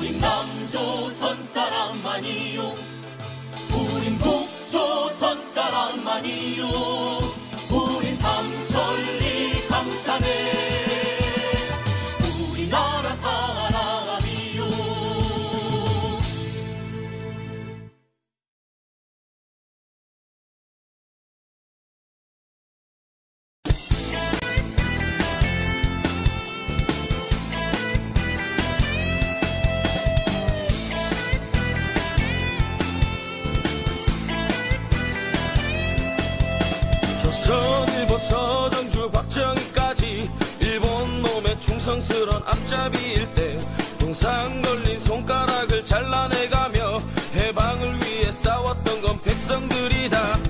우린 남조선 사람만이요 우린 북조선 사람만이요 우린 삼천리 강산에 우리나라 사람이요. 조선일보서 정주 박정희까지 일본 놈의 충성스런 앞잡이일 때 동상 걸린 손가락을 잘라내가며 해방을 위해 싸웠던 건 백성들이다.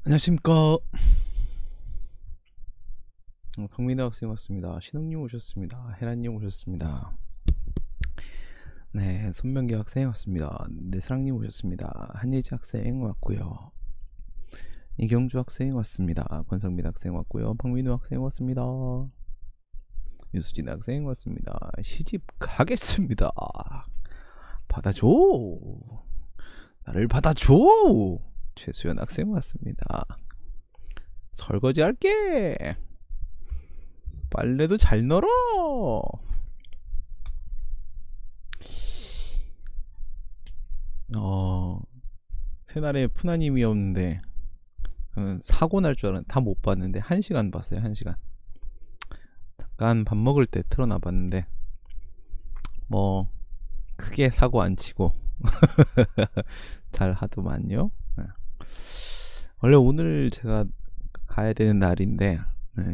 안녕하십니까. 박민호 학생 왔습니다. 신흥님 오셨습니다. 헤라님 오셨습니다. 네, 손명기 학생 왔습니다. 내사랑님 오셨습니다. 한예지 학생 왔고요. 이경주 학생 왔습니다. 권상민 학생 왔고요. 박민호 학생 왔습니다. 유수진 학생 왔습니다. 시집 가겠습니다. 받아줘. 나를 받아줘. 최수연 학생 왔습니다. 설거지 할게. 빨래도 잘 널어. 새날에 푸나님이었는데 사고 날 줄 알았는데 다 못 봤는데 1시간 봤어요. 1시간. 잠깐 밥 먹을 때 틀어놔 봤는데 뭐 크게 사고 안 치고 잘 하더만요. 원래 오늘 제가 가야 되는 날인데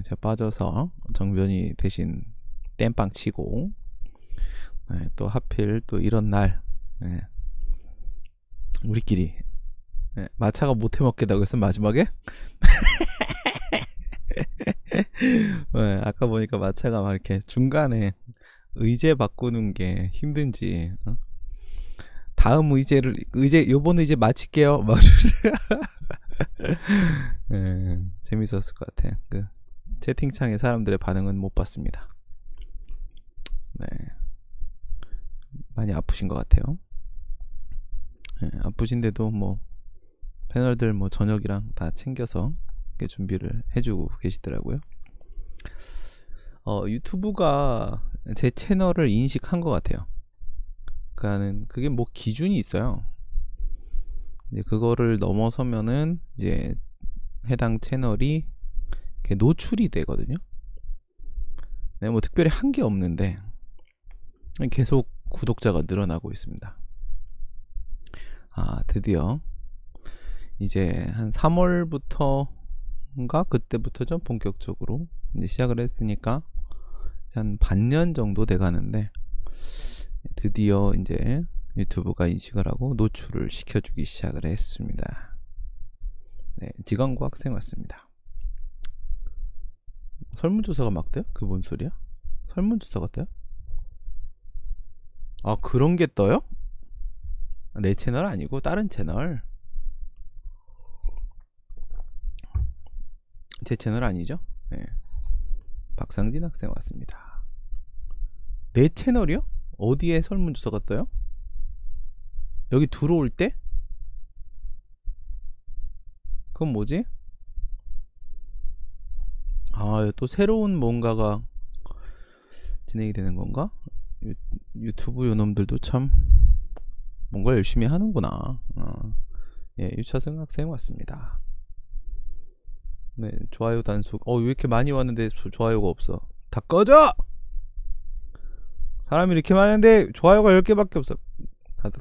제가 빠져서 정변이 대신 땜빵 치고 또 하필 또 이런 날 우리끼리 마차가 못해 먹겠다고 했어 마지막에. 아까 보니까 마차가 막 이렇게 중간에 의제 바꾸는 게 힘든지 다음 의제 요번 의제 마칠게요 막 재밌었을 것 같아요. 그 채팅창에 사람들의 반응은 못 봤습니다. 네, 많이 아프신 것 같아요. 아프신데도 뭐 패널들 뭐 저녁이랑 다 챙겨서 이렇게 준비를 해주고 계시더라고요. 유튜브가 제 채널을 인식한 것 같아요. 그러니까는 그게 뭐 기준이 있어요. 이제 그거를 넘어서면은 이제 해당 채널이 노출이 되거든요. 네, 뭐 특별히 한 게 없는데 계속 구독자가 늘어나고 있습니다. 드디어 이제 한 3월부터인가 그때부터죠, 본격적으로 이제 시작을 했으니까 한 반년 정도 돼 가는데 드디어 이제 유튜브가 인식을 하고 노출을 시켜주기 시작을 했습니다. 네, 지광고 학생 왔습니다. 설문조사가 막 돼요? 그 뭔 소리야? 설문조사가 돼요? 그런 게 떠요? 내 채널 아니고 다른 채널. 제 채널 아니죠? 네. 박상진 학생 왔습니다. 내 채널이요? 어디에 설문조사가 떠요? 여기 들어올 때? 그건 뭐지? 또 새로운 뭔가가 진행이 되는 건가? 유튜브 요놈들도 참 뭔가 열심히 하는구나. 예, 유차승 학생 왔습니다. 네, 좋아요 단속. 왜 이렇게 많이 왔는데 좋아요가 없어? 다 꺼져! 사람이 이렇게 많은데 좋아요가 10개밖에 없어.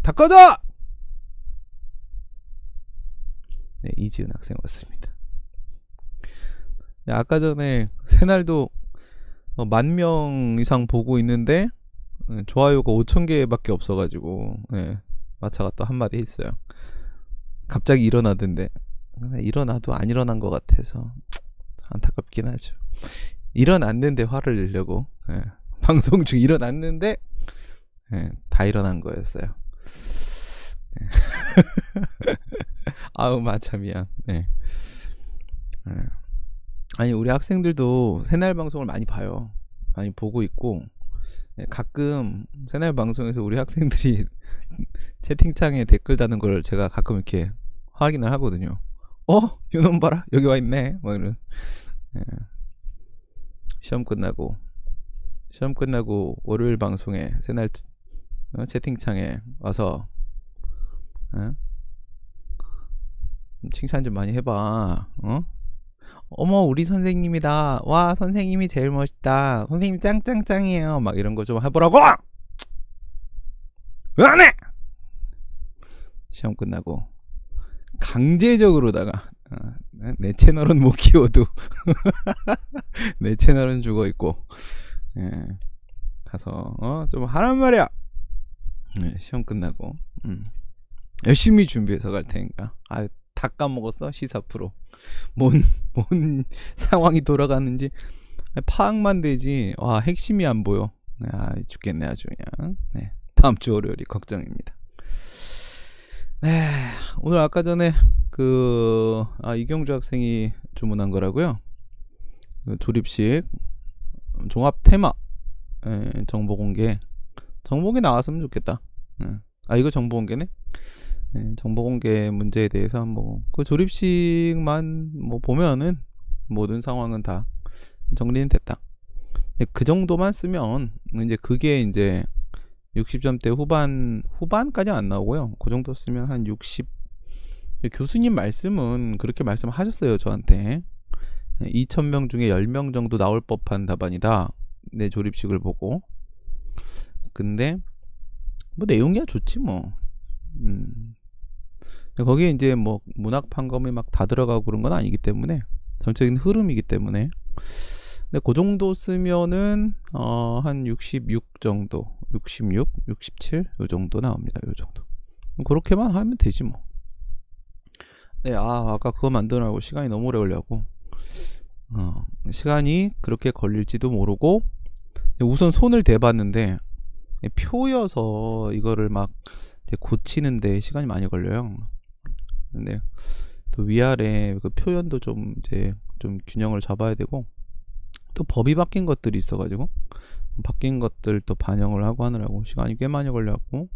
다 꺼져! 네, 이지은 학생 왔습니다. 네, 아까 전에 새날도 10,000명 이상 보고 있는데 좋아요가 5,000개밖에 없어가지고 마차가 또 한마디 했어요. 갑자기 일어나던데 일어나도 안 일어난 것 같아서 안타깝긴 하죠. 일어났는데 화를 내려고 방송 중 일어났는데 다 일어난 거였어요. 아우 마차 미안. 아니 우리 학생들도 새날 방송을 많이 봐요. 많이 보고 있고 가끔 새날 방송에서 우리 학생들이 채팅창에 댓글 다는 걸 제가 가끔 이렇게 확인을 하거든요. 요놈 봐라 여기 와 있네 막 이런. 시험 끝나고 월요일 방송에 새날 채팅창에 와서 칭찬 좀 많이 해봐. 어머 우리 선생님이다. 와 선생님이 제일 멋있다. 선생님 짱짱짱이에요. 막 이런 거 좀 해보라고. 왜 안 해? 시험 끝나고 강제적으로다가 내 채널은 못 키워도 내 채널은 죽어 있고 가서 좀 하란 말이야. 시험 끝나고 열심히 준비해서 갈 테니까. 다 까먹었어 시사 프로. 뭔 상황이 돌아가는지 파악만 되지. 와 핵심이 안 보여. 죽겠네 아주 그냥. 네, 다음 주 월요일이 걱정입니다. 네, 오늘 아까 전에 이경주 학생이 주문한 거라고요. 조립식 종합 테마 정보 공개 나왔으면 좋겠다. 이거 정보 공개네. 정보 공개 문제에 대해서 그 조립식만 보면은 모든 상황은 다 정리는 됐다. 그 정도만 쓰면 이제 그게 이제 60점대 후반까지 안 나오고요. 그 정도 쓰면 한 60. 교수님 말씀은 그렇게 말씀하셨어요 저한테. 2,000명 중에 10명 정도 나올 법한 답안이다. 내 조립식을 보고. 근데 내용이야 좋지 뭐. 거기에 이제 문학 판검이 막 다 들어가고 그런 건 아니기 때문에 전체적인 흐름이기 때문에. 근데 그 정도 쓰면은 한 66 정도, 66, 67 요 정도 나옵니다. 요 정도. 그렇게만 하면 되지 뭐. 네, 아까 그거 만드느라고 시간이 너무 오래 걸려고. 시간이 그렇게 걸릴지도 모르고 우선 손을 대봤는데 표여서 이거를 막 이제 고치는데 시간이 많이 걸려요. 근데 또 위아래 그 표현도 좀 이제 좀 균형을 잡아야 되고, 또 법이 바뀐 것들이 있어가지고 바뀐 것들 또 반영을 하고 하느라고 시간이 꽤 많이 걸렸고,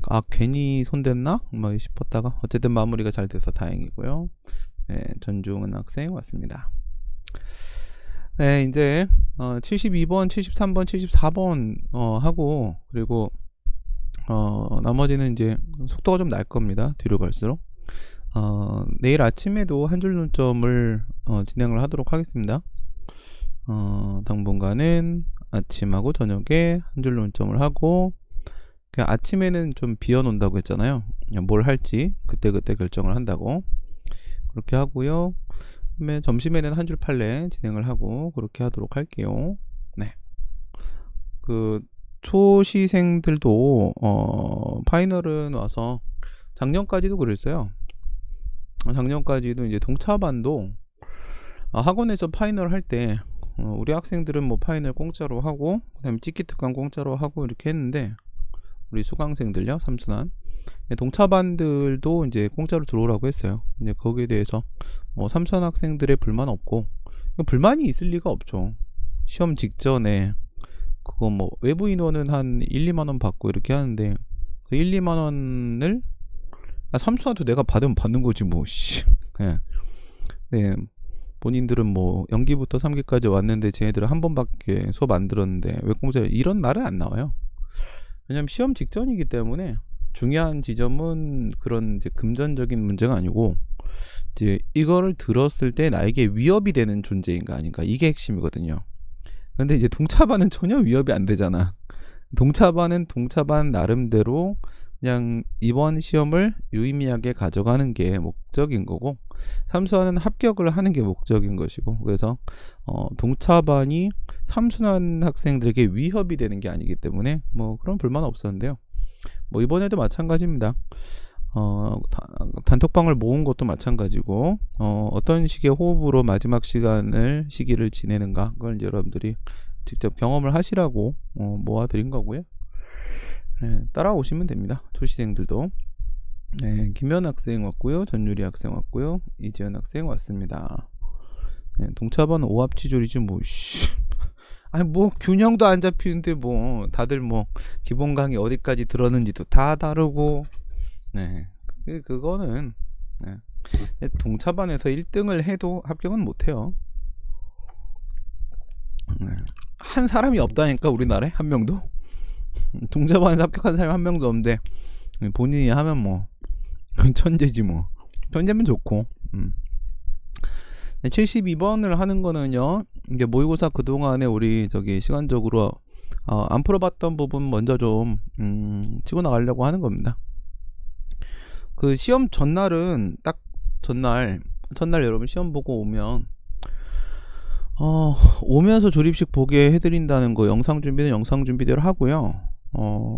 아 괜히 손댔나 막 싶었다가 어쨌든 마무리가 잘 돼서 다행이고요. 네, 전중은 학생 왔습니다. 네, 이제 72번, 73번, 74번 하고, 그리고 나머지는 이제 속도가 좀 날 겁니다. 뒤로 갈수록. 내일 아침에도 한 줄 논점을 진행을 하도록 하겠습니다. 당분간은 아침하고 저녁에 한 줄 논점을 하고, 아침에는 좀 비워놓는다고 했잖아요. 뭘 할지 그때그때 결정을 한다고. 그렇게 하고요. 그다음에 점심에는 한 줄 판례 진행을 하고 그렇게 하도록 할게요. 네. 그 초시생들도 파이널은 와서 작년까지도 그랬어요. 작년까지도 이제 동차반도 학원에서 파이널 할 때 우리 학생들은 뭐 파이널 공짜로 하고 그다음에 찍기 특강 공짜로 하고 이렇게 했는데, 우리 수강생들요, 삼순환 동차반들도 이제 공짜로 들어오라고 했어요. 이제 거기에 대해서 뭐 삼순환 학생들의 불만 없고, 불만이 있을 리가 없죠. 시험 직전에 그거 뭐 외부 인원은 한 1, 2만 원 받고 이렇게 하는데, 그 1, 2만 원을 삼순환도 내가 받으면 받는 거지 뭐. 네. 네. 본인들은 뭐 연기부터 3기까지 왔는데 쟤네들은 한 번밖에 수업 안 들었는데 왜 공짜, 이런 말은 안 나와요. 왜냐면 시험 직전이기 때문에 중요한 지점은 그런 이제 금전적인 문제가 아니고, 이제 이거를 들었을 때 나에게 위협이 되는 존재인가 아닌가, 이게 핵심이거든요. 근데 이제 동차반은 전혀 위협이 안 되잖아. 동차반은 동차반 나름대로 그냥 이번 시험을 유의미하게 가져가는 게 목적인 거고, 삼순환은 합격을 하는 게 목적인 것이고, 그래서 동차반이 삼순환 학생들에게 위협이 되는 게 아니기 때문에 뭐 그런 불만 없었는데요. 뭐 이번에도 마찬가지입니다. 단톡방을 모은 것도 마찬가지고, 어떤 식의 호흡으로 마지막 시기를 지내는가, 그걸 이제 여러분들이 직접 경험을 하시라고 모아드린 거고요. 네, 따라오시면 됩니다. 초시생들도. 네, 김현 학생 왔고요, 전유리 학생 왔고요, 이지연 학생 왔습니다. 네, 동차반 오합지졸이지 뭐. 아니 뭐 균형도 안 잡히는데 뭐 다들 뭐 기본 강의 어디까지 들었는지도 다 다르고. 네, 그거는 네. 동차반에서 1등을 해도 합격은 못해요. 네. 한 사람이 없다니까, 우리나라에 한 명도. 동차반에서 합격한 사람이 한 명도 없는데 본인이 하면 뭐 천재지 뭐. 천재면 좋고. 72번을 하는 거는요, 이제 모의고사 그동안에 우리 시간적으로 안 풀어봤던 부분 먼저 좀 치고 나가려고 하는 겁니다. 그 시험 전날은 딱 전날 여러분 시험 보고 오면 오면서 조립식 보게 해드린다는 거, 영상 준비는 영상 준비대로 하고요.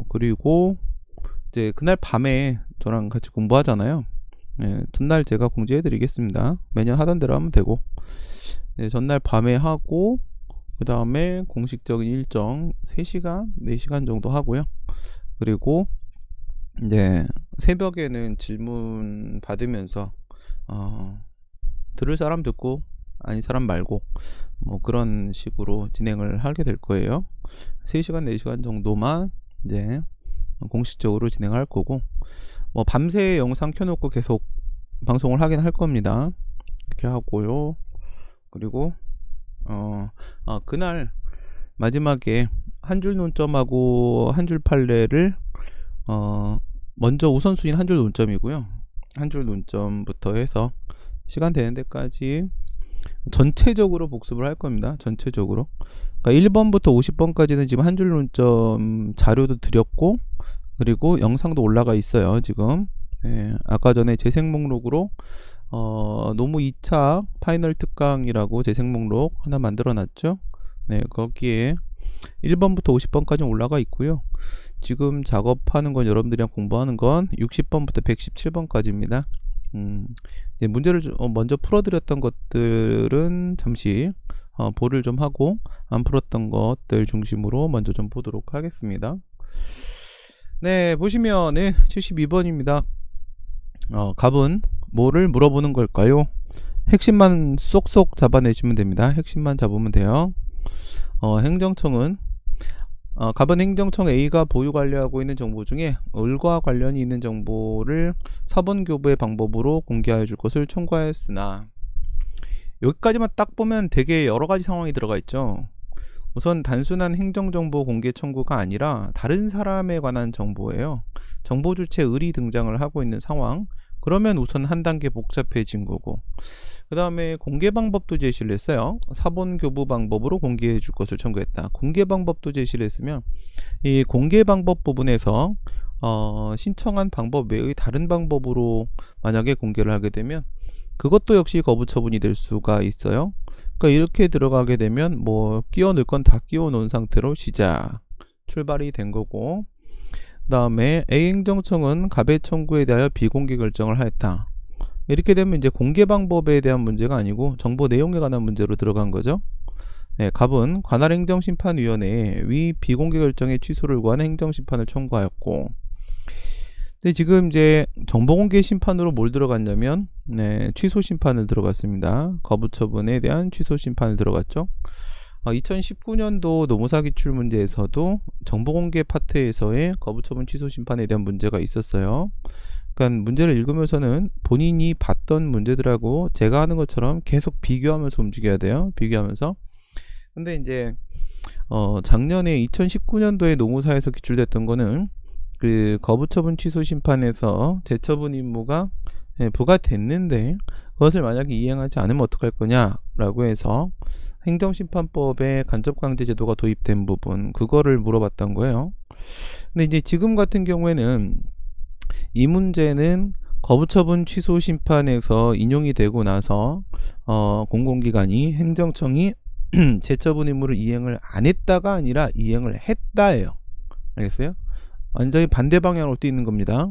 그리고 이제 그날 밤에 저랑 같이 공부하잖아요. 네, 전날 제가 공지해드리겠습니다. 매년 하던 대로 하면 되고, 네, 전날 밤에 하고 그 다음에 공식적인 일정 3시간, 4시간 정도 하고요. 그리고 이제 새벽에는 질문 받으면서 들을 사람 듣고 아닌 사람 말고 뭐 그런 식으로 진행을 하게 될 거예요. 3시간, 4시간 정도만 이제 공식적으로 진행할 거고, 뭐 밤새 영상 켜놓고 계속 방송을 하긴 할 겁니다. 이렇게 하고요. 그리고 그날 마지막에 한 줄 논점하고 한 줄 판례를 먼저 우선순위는 한 줄 논점이고요. 한 줄 논점부터 해서 시간 되는 데까지 전체적으로 복습을 할 겁니다. 전체적으로. 그러니까 1번부터 50번까지는 지금 한 줄 논점 자료도 드렸고, 그리고 영상도 올라가 있어요 지금. 네, 아까 전에 재생 목록으로 노무 2차 파이널 특강이라고 재생 목록 하나 만들어 놨죠. 네, 거기에 1번부터 50번까지 올라가 있고요. 지금 작업하는 건, 여러분들이랑 공부하는 건 60번부터 117번까지입니다. 이제 문제를 먼저 풀어드렸던 것들은 잠시 볼을 좀 하고, 안 풀었던 것들 중심으로 먼저 좀 보도록 하겠습니다. 네, 보시면은 72번입니다. 갑은 뭐를 물어보는 걸까요? 핵심만 쏙쏙 잡아내시면 됩니다. 핵심만 잡으면 돼요. 행정청은 갑은 행정청 A가 보유 관리하고 있는 정보 중에 을과 관련이 있는 정보를 사본교부의 방법으로 공개하여 줄 것을 청구하였으나, 여기까지만 딱 보면 되게 여러가지 상황이 들어가 있죠. 우선 단순한 행정정보 공개 청구가 아니라 다른 사람에 관한 정보예요. 정보 주체 을이 등장을 하고 있는 상황. 그러면 우선 한 단계 복잡해진 거고, 그 다음에 공개 방법도 제시를 했어요. 사본교부 방법으로 공개해 줄 것을 청구했다. 공개 방법도 제시를 했으면 이 공개 방법 부분에서 신청한 방법 외의 다른 방법으로 만약에 공개를 하게 되면 그것도 역시 거부 처분이 될 수가 있어요. 그러니까 이렇게 들어가게 되면 뭐 끼워 넣을 건 다 끼워 놓은 상태로 출발이 된 거고, 그 다음에 A행정청은 갑의 청구에 대하여 비공개 결정을 하였다. 이렇게 되면 이제 공개 방법에 대한 문제가 아니고 정보 내용에 관한 문제로 들어간 거죠. 네, 갑은 관할행정심판위원회에 위 비공개 결정의 취소를 구한 행정심판을 청구하였고, 근데 지금 이제 정보공개 심판으로 뭘 들어갔냐면 취소 심판을 들어갔습니다. 거부 처분에 대한 취소 심판을 들어갔죠. 2019년도 노무사 기출 문제에서도 정보공개 파트에서의 거부 처분 취소 심판에 대한 문제가 있었어요. 그러니까 문제를 읽으면서는 본인이 봤던 문제들하고 제가 하는 것처럼 계속 비교하면서 움직여야 돼요. 비교하면서. 근데 이제 작년에 2019년도에 노무사에서 기출됐던 거는 그 거부처분 취소 심판에서 재처분 임무가 부과됐는데 그것을 만약에 이행하지 않으면 어떡할 거냐라고 해서 행정심판법에 간접강제 제도가 도입된 부분, 그거를 물어봤던 거예요. 근데 이제 지금 같은 경우에는 이 문제는 거부처분 취소 심판에서 인용이 되고 나서 공공기관이 행정청이 재처분 임무를 이행을 안 했다가 아니라 이행을 했다예요. 알겠어요? 완전히 반대 방향으로 뛰는 겁니다.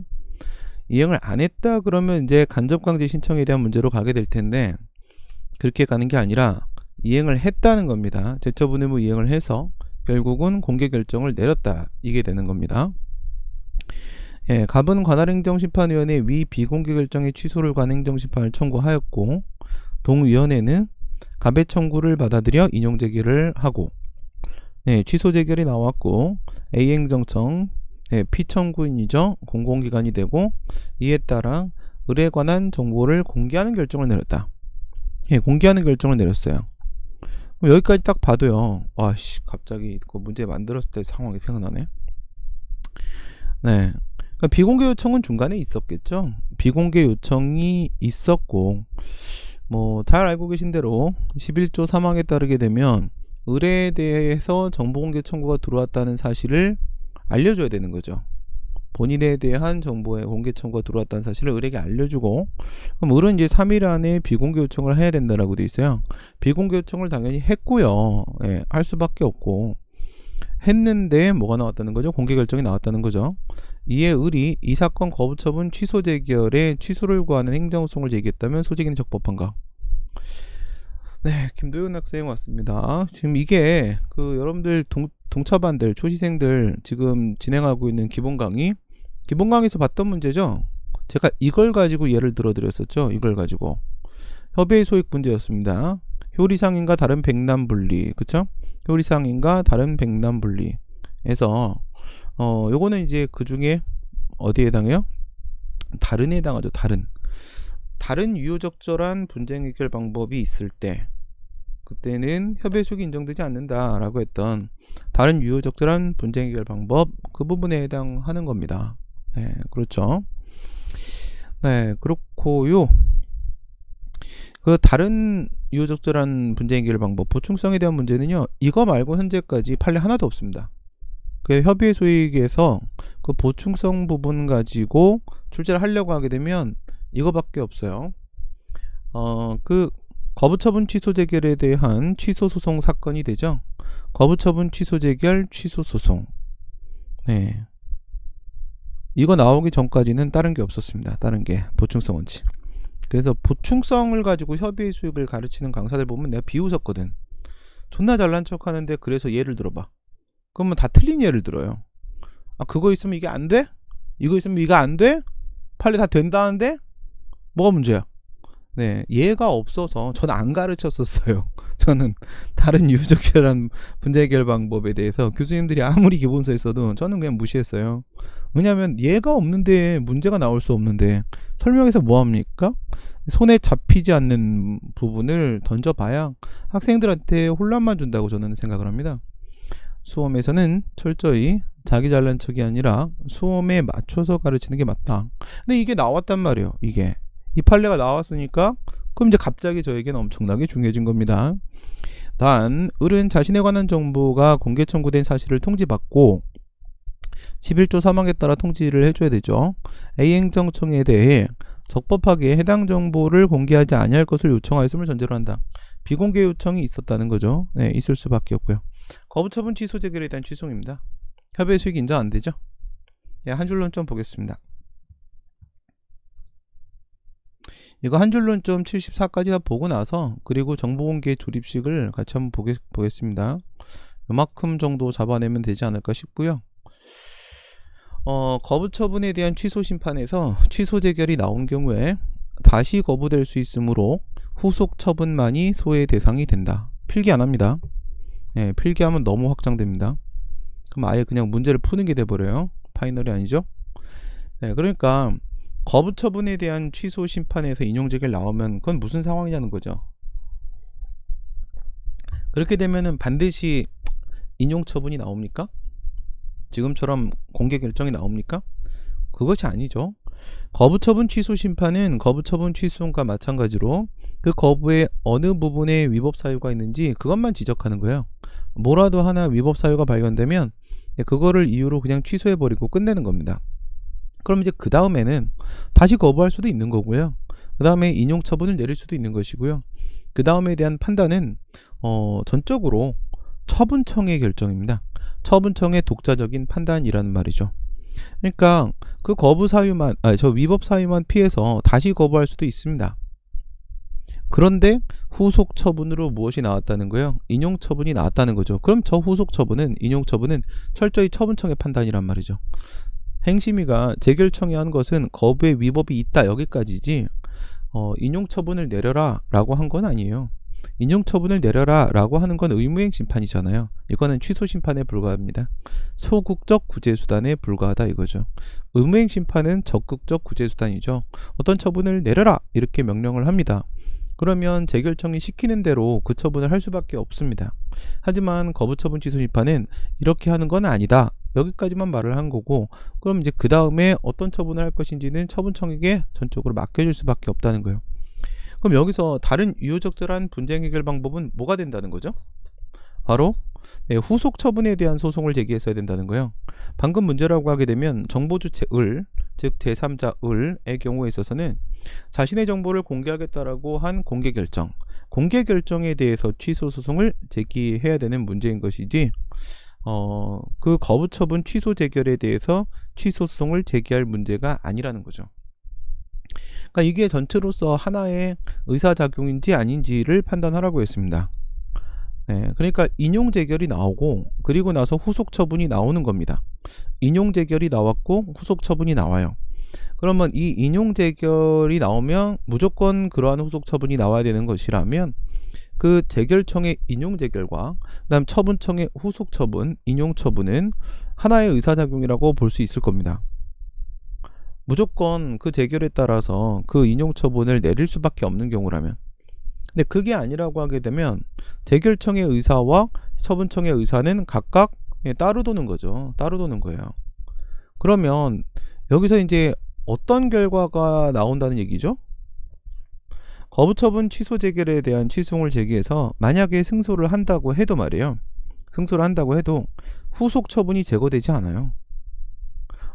이행을 안 했다 그러면 이제 간접강제 신청에 대한 문제로 가게 될 텐데, 그렇게 가는 게 아니라 이행을 했다는 겁니다. 재처분 의무 이행을 해서 결국은 공개 결정을 내렸다, 이게 되는 겁니다. 예, 갑은 관할행정심판위원회 위 비공개 결정의 취소를 관 행정심판을 청구하였고, 동위원회는 갑의 청구를 받아들여 인용제기를 하고, 취소 제결이 나왔고, A행정청 피청구인이죠. 공공기관이 되고, 이에 따라 을에 관한 정보를 공개하는 결정을 내렸다. 공개하는 결정을 내렸어요. 여기까지 딱 봐도요, 와씨, 갑자기 그 문제 만들었을 때 상황이 생각나네. 그러니까 비공개 요청은 중간에 있었겠죠. 비공개 요청이 있었고, 뭐 잘 알고 계신 대로 11조 3항에 따르게 되면 을에 대해서 정보공개 청구가 들어왔다는 사실을 알려줘야 되는 거죠. 본인에 대한 정보의 공개 청구가 들어왔다는 사실을 을에게 알려주고, 그럼 을은 이제 3일 안에 비공개 요청을 해야 된다라고 돼 있어요. 비공개 요청을 당연히 했고요. 할 수밖에 없고, 했는데 뭐가 나왔다는 거죠? 공개 결정이 나왔다는 거죠. 이에 을이 이 사건 거부처분 취소 제결에 취소를 구하는 행정소송을 제기했다면 소제기는 적법한가? 네, 김도윤 학생 왔습니다. 지금 이게 그 여러분들 동차반들, 초시생들 지금 진행하고 있는 기본 강의에서 봤던 문제죠. 제가 이걸 가지고 예를 들어 드렸었죠. 이걸 가지고 협의의 소익 문제였습니다. 효리상인과 다른 백남분리, 그쵸? 효리상인과 다른 백남분리에서 요거는 이제 그 중에 어디에 해당해요? 다른에 해당하죠. 다른 유효적절한 분쟁 해결 방법이 있을 때, 그때는 협의의 소익이 인정되지 않는다라고 했던 다른 유효적절한 분쟁 해결 방법, 그 부분에 해당하는 겁니다. 네, 그렇죠. 네, 그렇고요. 그 다른 유효적절한 분쟁 해결 방법, 보충성에 대한 문제는요, 이거 말고 현재까지 판례 하나도 없습니다. 그 협의의 소익에서 그 보충성 부분 가지고 출제를 하려고 하게 되면 이거밖에 없어요. 그 거부처분 취소 제결에 대한 취소 소송 사건이 되죠. 거부처분 취소 제결 취소 소송. 네. 이거 나오기 전까지는 다른 게 없었습니다. 다른 게 보충성 원칙. 그래서 보충성을 가지고 협의의 소익을 가르치는 강사들 보면 내가 비웃었거든. 존나 잘난 척 하는데 그래서 예를 들어봐. 그러면 다 틀린 예를 들어요. 그거 있으면 이게 안 돼? 이거 있으면 이거 안 돼? 판례 다 된다는데? 뭐가 문제야? 네, 얘가 없어서 저는 안 가르쳤었어요. 저는 다른 유효적절한 문제 해결 방법에 대해서 교수님들이 아무리 기본서에 써도 저는 그냥 무시했어요. 왜냐하면 얘가 없는데 문제가 나올 수 없는데 설명해서 뭐합니까? 손에 잡히지 않는 부분을 던져봐야 학생들한테 혼란만 준다고 저는 생각을 합니다. 수험에서는 철저히 자기 잘난 척이 아니라 수험에 맞춰서 가르치는 게 맞다. 근데 이게 나왔단 말이에요. 이 판례가 나왔으니까 그럼 이제 갑자기 저에게는 엄청나게 중요해진 겁니다. 단, 을은 자신에 관한 정보가 공개 청구된 사실을 통지받고 11조 3항에 따라 통지를 해줘야 되죠. A행정청에 대해 적법하게 해당 정보를 공개하지 아니할 것을 요청하였음을 전제로 한다. 비공개 요청이 있었다는 거죠. 네, 있을 수밖에 없고요. 거부처분 취소 재결에 대한 취소입니다. 협의 수익 인정 안 되죠? 네, 한 줄 논점 보겠습니다. 이거 한 줄 논점 74까지 다 보고 나서 그리고 정보공개 조립식을 같이 한번 보겠습니다. 요만큼 정도 잡아내면 되지 않을까 싶고요. 거부처분에 대한 취소 심판에서 취소 재결이 나온 경우에 다시 거부될 수 있으므로 후속 처분만이 소의 대상이 된다. 필기 안 합니다. 네, 필기하면 너무 확장됩니다. 그럼 아예 그냥 문제를 푸는 게 돼버려요. 파이널이 아니죠. 네, 그러니까 거부처분에 대한 취소 심판에서 인용재결 나오면 그건 무슨 상황이냐는 거죠. 그렇게 되면은 반드시 인용처분이 나옵니까? 지금처럼 공개 결정이 나옵니까? 그것이 아니죠. 거부처분 취소 심판은 거부처분 취소과 마찬가지로 그 거부의 어느 부분에 위법 사유가 있는지 그것만 지적하는 거예요. 뭐라도 하나 위법 사유가 발견되면 그거를 이유로 그냥 취소해버리고 끝내는 겁니다. 그럼 이제 그 다음에는 다시 거부할 수도 있는 거고요. 그 다음에 인용 처분을 내릴 수도 있는 것이고요. 그 다음에 대한 판단은 전적으로 처분청의 결정입니다. 처분청의 독자적인 판단이라는 말이죠. 그러니까 그 거부 사유만, 저 위법 사유만 피해서 다시 거부할 수도 있습니다. 그런데 후속 처분으로 무엇이 나왔다는 거예요? 인용 처분이 나왔다는 거죠. 그럼 저 후속 처분은, 인용 처분은 철저히 처분청의 판단이란 말이죠. 행심위가 재결청이 한 것은 거부의 위법이 있다 여기까지지 인용처분을 내려라 라고 한 건 아니에요. 인용처분을 내려라 라고 하는 건 의무행 심판이잖아요. 이거는 취소 심판에 불과합니다. 소극적 구제수단에 불과하다 이거죠. 의무행 심판은 적극적 구제수단이죠. 어떤 처분을 내려라 이렇게 명령을 합니다. 그러면 재결청이 시키는 대로 그 처분을 할 수밖에 없습니다. 하지만 거부처분 취소 심판은 이렇게 하는 건 아니다. 여기까지만 말을 한 거고, 그럼 이제 그 다음에 어떤 처분을 할 것인지는 처분청에게 전적으로 맡겨줄 수밖에 없다는 거예요. 그럼 여기서 다른 유효적절한 분쟁 해결 방법은 뭐가 된다는 거죠? 바로 후속 처분에 대한 소송을 제기했어야 된다는 거예요. 방금 문제라고 하게 되면 정보주체 을, 즉 제3자 을의 경우에 있어서는 자신의 정보를 공개하겠다라고 한 공개 결정에 대해서 취소 소송을 제기해야 되는 문제인 것이지, 그 거부처분 취소 재결에 대해서 취소 소송을 제기할 문제가 아니라는 거죠. 그러니까 이게 전체로서 하나의 의사작용인지 아닌지를 판단하라고 했습니다. 네, 그러니까 인용 재결이 나오고 그리고 나서 후속 처분이 나오는 겁니다. 인용 재결이 나왔고 후속 처분이 나와요. 그러면 이 인용 재결이 나오면 무조건 그러한 후속 처분이 나와야 되는 것이라면 그 재결청의 인용 재결과 그다음 처분청의 후속 처분, 인용 처분은 하나의 의사작용이라고 볼 수 있을 겁니다. 무조건 그 재결에 따라서 그 인용 처분을 내릴 수밖에 없는 경우라면. 근데 그게 아니라고 하게 되면 재결청의 의사와 처분청의 의사는 각각 따로 도는 거죠. 따로 도는 거예요. 그러면 여기서 이제 어떤 결과가 나온다는 얘기죠? 거부처분 취소 재결에 대한 취소를 제기해서 만약에 승소를 한다고 해도 말이에요. 승소를 한다고 해도 후속 처분이 제거되지 않아요.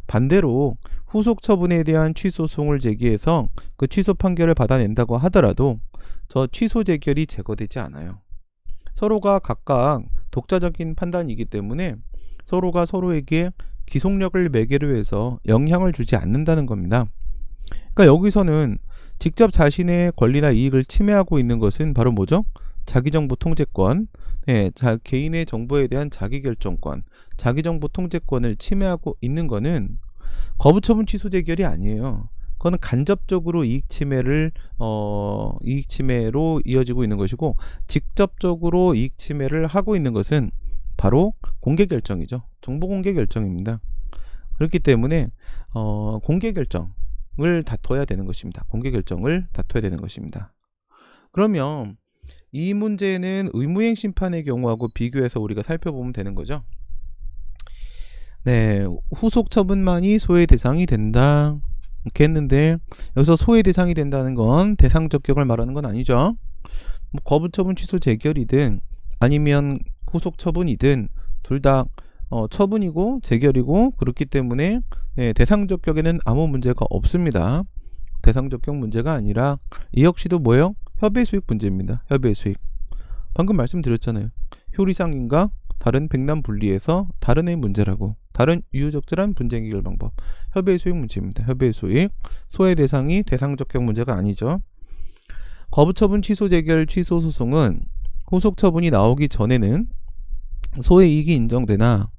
반대로 후속 처분에 대한 취소송을 제기해서 그 취소 판결을 받아낸다고 하더라도 저 취소 재결이 제거되지 않아요. 서로가 각각 독자적인 판단이기 때문에 서로가 서로에게 기속력을 매개로 해서 영향을 주지 않는다는 겁니다. 그러니까 여기서는 직접 자신의 권리나 이익을 침해하고 있는 것은 바로 뭐죠? 자기정보 통제권, 개인의 정보에 대한 자기결정권, 자기정보 통제권을 침해하고 있는 것은 거부처분 취소 재결이 아니에요. 그건 간접적으로 이익 침해로 이어지고 있는 것이고, 직접적으로 이익 침해를 하고 있는 것은 바로 공개 결정이죠. 정보 공개 결정입니다. 그렇기 때문에 공개 결정을 다퉈야 되는 것입니다. 공개 결정을 다퉈야 되는 것입니다. 그러면 이 문제는 의무이행 심판의 경우하고 비교해서 우리가 살펴보면 되는 거죠. 네, 후속 처분만이 소외 대상이 된다 이렇게 했는데, 여기서 소외 대상이 된다는 건 대상 적격을 말하는 건 아니죠. 뭐 거부 처분 취소 재결이든 아니면 후속 처분이든 둘 다 처분이고 재결이고, 그렇기 때문에 대상 적격에는 아무 문제가 없습니다. 대상 적격 문제가 아니라 이 역시도 뭐예요? 협의 수익 문제입니다. 협의 수익. 방금 말씀드렸잖아요. 효리상인가 다른 백남 분리에서 다른의 문제라고. 다른 유효적절한 분쟁 해결 방법. 협의 수익 문제입니다. 협의 수익. 소외 대상이 대상 적격 문제가 아니죠. 거부처분 취소 재결 취소 소송은 후속 처분이 나오기 전에는 소외 이익이 인정되나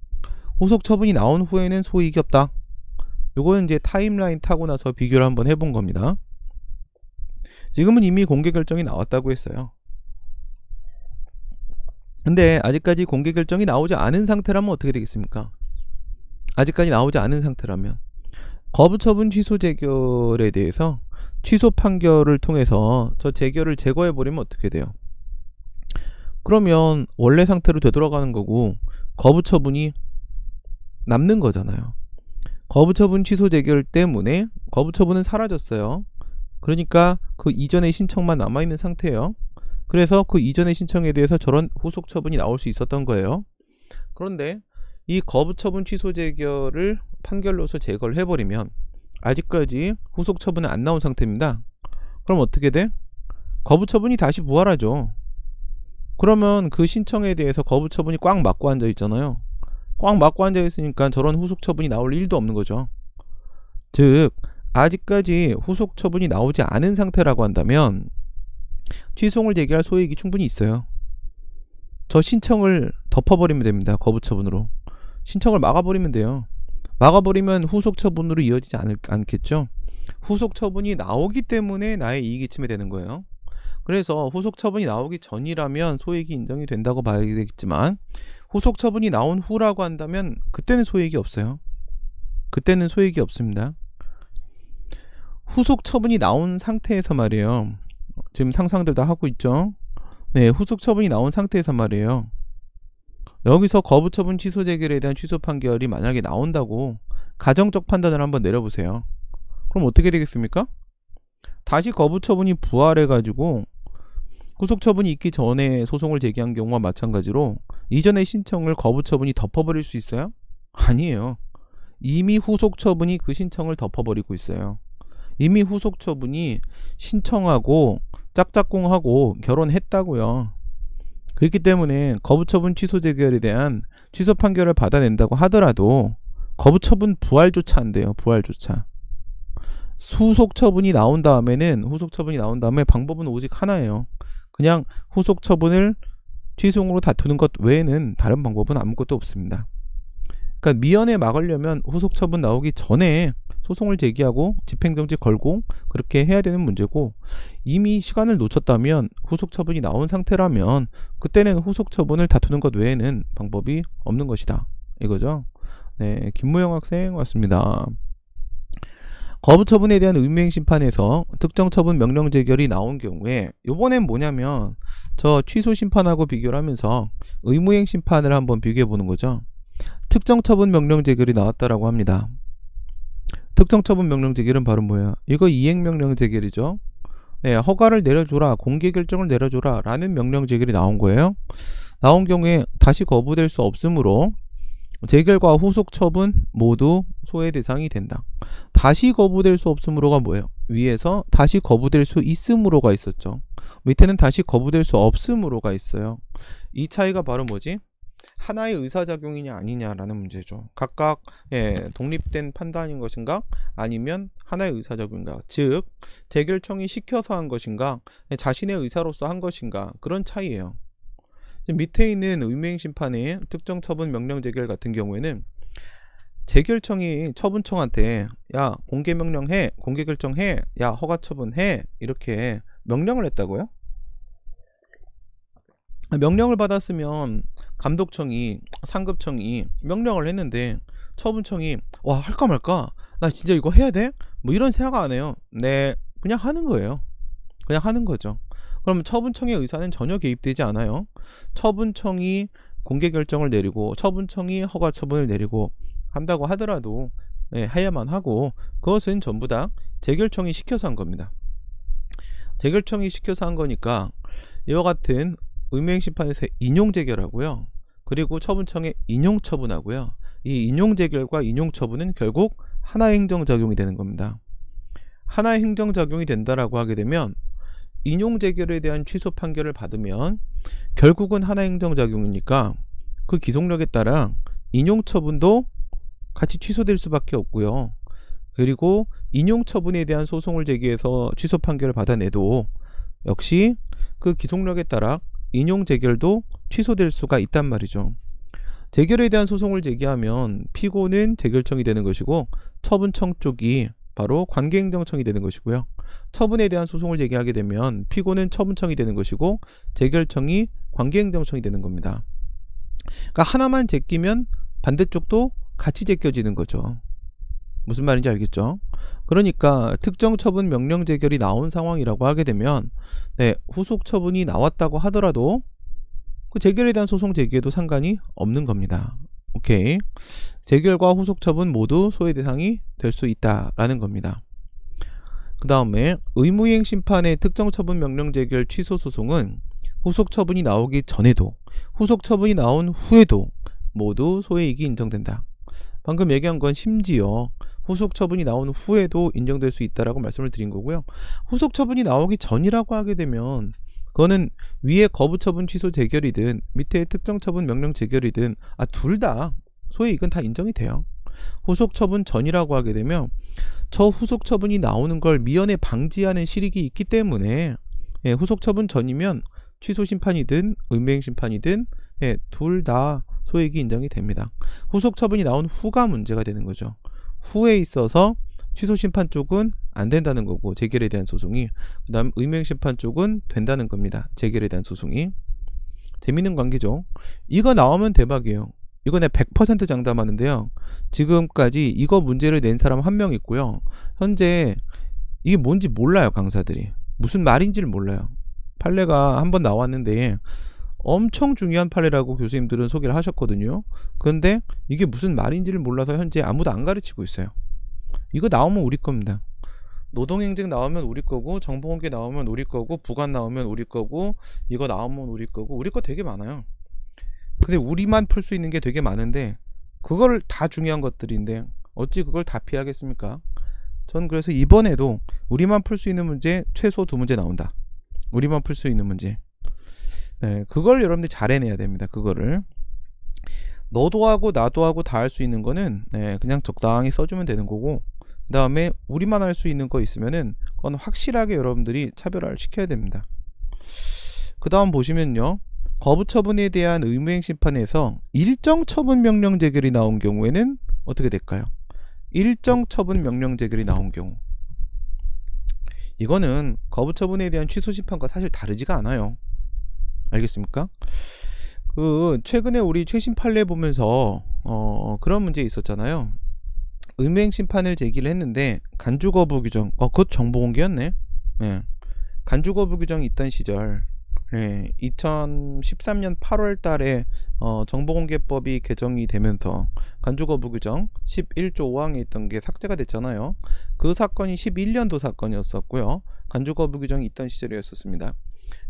후속 처분이 나온 후에는 소외 이익이 없다. 요거는 이제 타임라인 타고 나서 비교를 한번 해본 겁니다. 지금은 이미 공개 결정이 나왔다고 했어요. 근데 아직까지 공개 결정이 나오지 않은 상태라면 어떻게 되겠습니까? 아직까지 나오지 않은 상태라면 거부처분 취소 재결에 대해서 취소 판결을 통해서 저 재결을 제거해 버리면 어떻게 돼요? 그러면 원래 상태로 되돌아가는 거고 거부처분이 남는 거잖아요. 거부처분 취소 재결 때문에 거부처분은 사라졌어요. 그러니까 그 이전의 신청만 남아있는 상태예요. 그래서 그 이전의 신청에 대해서 저런 후속 처분이 나올 수 있었던 거예요. 그런데 이 거부처분 취소 재결을 판결로서 제거를 해버리면 아직까지 후속 처분은 안 나온 상태입니다. 그럼 어떻게 돼? 거부처분이 다시 부활하죠. 그러면 그 신청에 대해서 거부처분이 꽉 막고 앉아 있잖아요. 꽉 막고 앉아 있으니까 저런 후속 처분이 나올 일도 없는 거죠. 즉 아직까지 후속 처분이 나오지 않은 상태라고 한다면 취소를 제기할 소액이 충분히 있어요. 저 신청을 덮어버리면 됩니다. 거부처분으로. 신청을 막아버리면 돼요. 막아버리면 후속 처분으로 이어지지 않겠죠. 후속 처분이 나오기 때문에 나의 이익이 침해되는 거예요. 그래서 후속 처분이 나오기 전이라면 소액이 인정이 된다고 봐야 되겠지만, 후속 처분이 나온 후라고 한다면 그때는 소액이 없어요. 그때는 소액이 없습니다. 후속 처분이 나온 상태에서 말이에요. 지금 상상들 다 하고 있죠. 네, 후속 처분이 나온 상태에서 말이에요. 여기서 거부처분 취소 재결에 대한 취소 판결이 만약에 나온다고 가정적 판단을 한번 내려보세요. 그럼 어떻게 되겠습니까? 다시 거부처분이 부활해가지고 후속처분이 있기 전에 소송을 제기한 경우와 마찬가지로 이전의 신청을 거부처분이 덮어버릴 수 있어요? 아니에요. 이미 후속처분이 그 신청을 덮어버리고 있어요. 이미 후속처분이 신청하고 짝짝꿍하고 결혼했다고요. 그렇기 때문에 거부처분 취소 재결에 대한 취소 판결을 받아낸다고 하더라도 거부처분 부활조차 안 돼요. 부활조차. 후속처분이 나온 다음에 방법은 오직 하나예요. 그냥 후속처분을 취소로 다투는 것 외에는 다른 방법은 아무것도 없습니다. 그러니까 미연에 막으려면 후속처분 나오기 전에 소송을 제기하고 집행정지 걸고 그렇게 해야 되는 문제고, 이미 시간을 놓쳤다면 후속처분이 나온 상태라면 그때는 후속처분을 다투는 것 외에는 방법이 없는 것이다. 이거죠. 네, 김무영 학생 왔습니다. 거부처분에 대한 의무이행 심판에서 특정 처분 명령 재결이 나온 경우에 요번엔 뭐냐면 저 취소 심판하고 비교를 하면서 의무이행 심판을 한번 비교해 보는 거죠. 특정 처분 명령 재결이 나왔다라고 합니다. 특정 처분 명령 재결은 바로 뭐야? 이거 이행 명령 재결이죠. 네, 허가를 내려줘라, 공개 결정을 내려줘라 라는 명령 재결이 나온 거예요. 나온 경우에 다시 거부될 수 없으므로 재결과 후속 처분 모두 소외 대상이 된다. 다시 거부될 수 없으므로가 뭐예요? 위에서 다시 거부될 수 있으므로가 있었죠. 밑에는 다시 거부될 수 없으므로가 있어요. 이 차이가 바로 뭐지? 하나의 의사작용이냐 아니냐라는 문제죠. 각각 독립된 판단인 것인가 아니면 하나의 의사작용인가, 즉 재결청이 시켜서 한 것인가 자신의 의사로서 한 것인가, 그런 차이예요. 밑에 있는 의무이행 심판의 특정 처분 명령 재결 같은 경우에는 재결청이 처분청한테 야 공개명령해, 공개결정해, 야 허가처분해 이렇게 명령을 했다고요? 명령을 받았으면 감독청이, 상급청이 명령을 했는데 처분청이 와 할까 말까, 나 진짜 이거 해야 돼? 뭐 이런 생각 안 해요. 네, 그냥 하는 거예요. 그냥 하는 거죠. 그럼 처분청의 의사는 전혀 개입되지 않아요. 처분청이 공개 결정을 내리고 처분청이 허가 처분을 내리고 한다고 하더라도 해야만 하고, 그것은 전부 다 재결청이 시켜서 한 겁니다. 재결청이 시켜서 한 거니까 이와 같은 의무행심판에서 인용재결하고요, 그리고 처분청에 인용처분하고요, 이 인용재결과 인용처분은 결국 하나의 행정작용이 되는 겁니다. 하나의 행정작용이 된다라고 하게 되면 인용재결에 대한 취소 판결을 받으면 결국은 하나의 행정작용이니까 그 기속력에 따라 인용처분도 같이 취소될 수밖에 없고요. 그리고 인용처분에 대한 소송을 제기해서 취소 판결을 받아내도 역시 그 기속력에 따라 인용재결도 취소될 수가 있단 말이죠. 재결에 대한 소송을 제기하면 피고는 재결청이 되는 것이고 처분청 쪽이 바로 관계행정청이 되는 것이고요. 처분에 대한 소송을 제기하게 되면 피고는 처분청이 되는 것이고 재결청이 관계행정청이 되는 겁니다. 그러니까 하나만 제끼면 반대쪽도 같이 제껴지는 거죠. 무슨 말인지 알겠죠? 그러니까 특정 처분 명령 재결이 나온 상황이라고 하게 되면 후속 처분이 나왔다고 하더라도 그 재결에 대한 소송 제기에도 상관이 없는 겁니다. 오케이. 재결과 후속 처분 모두 소외 대상이 될 수 있다라는 겁니다. 그 다음에 의무이행 심판의 특정 처분 명령 재결 취소 소송은 후속 처분이 나오기 전에도 후속 처분이 나온 후에도 모두 소외이익이 인정된다. 방금 얘기한 건 심지어 후속 처분이 나온 후에도 인정될 수 있다라고 말씀을 드린 거고요. 후속 처분이 나오기 전이라고 하게 되면 그거는 위에 거부 처분 취소 재결이든 밑에 특정 처분 명령 재결이든 둘 다 소외이익은 다 인정이 돼요. 후속 처분 전이라고 하게 되면 저 후속 처분이 나오는 걸 미연에 방지하는 실익이 있기 때문에 후속 처분 전이면 취소 심판이든 의무이행 심판이든 둘 다 소외이익이 인정이 됩니다. 후속 처분이 나온 후가 문제가 되는 거죠. 후에 있어서 취소 심판 쪽은 안 된다는 거고 재결에 대한 소송이, 그 다음 의무이행 심판 쪽은 된다는 겁니다. 재결에 대한 소송이. 재밌는 관계죠. 이거 나오면 대박이에요. 이거 내가 100% 장담하는데요. 지금까지 이거 문제를 낸 사람 한 명 있고요. 현재 이게 뭔지 몰라요. 강사들이 무슨 말인지를 몰라요. 판례가 한번 나왔는데 엄청 중요한 판례라고 교수님들은 소개를 하셨거든요. 그런데 이게 무슨 말인지를 몰라서 현재 아무도 안 가르치고 있어요. 이거 나오면 우리 겁니다. 노동행정 나오면 우리 거고, 정보공개 나오면 우리 거고, 부관 나오면 우리 거고, 이거 나오면 우리 거고, 우리 거 되게 많아요. 근데 우리만 풀 수 있는 게 되게 많은데 그걸 다 중요한 것들인데 어찌 그걸 다 피하겠습니까? 전 그래서 이번에도 우리만 풀 수 있는 문제 최소 2문제 나온다. 우리만 풀 수 있는 문제. 그걸 여러분들이 잘 해내야 됩니다. 그거를 너도 하고 나도 하고 다 할 수 있는 거는 그냥 적당히 써주면 되는 거고, 그 다음에 우리만 할 수 있는 거 있으면은 그건 확실하게 여러분들이 차별화를 시켜야 됩니다. 그 다음 보시면요, 거부 처분에 대한 의무이행 심판에서 일정 처분 명령 재결이 나온 경우에는 어떻게 될까요? 일정 처분 명령 재결이 나온 경우, 이거는 거부 처분에 대한 취소 심판과 사실 다르지가 않아요. 알겠습니까? 최근에 우리 최신 판례 보면서 그런 문제 있었잖아요. 의무이행 심판을 제기를 했는데 간주 거부 규정, 그것 정보 공개였네. 간주 거부 규정이 있던 시절, 2013년 8월 달에 정보공개법이 개정이 되면서 간주 거부 규정 11조 5항에 있던 게 삭제가 됐잖아요. 그 사건이 11년도 사건이었었고요. 간주 거부 규정이 있던 시절이었습니다.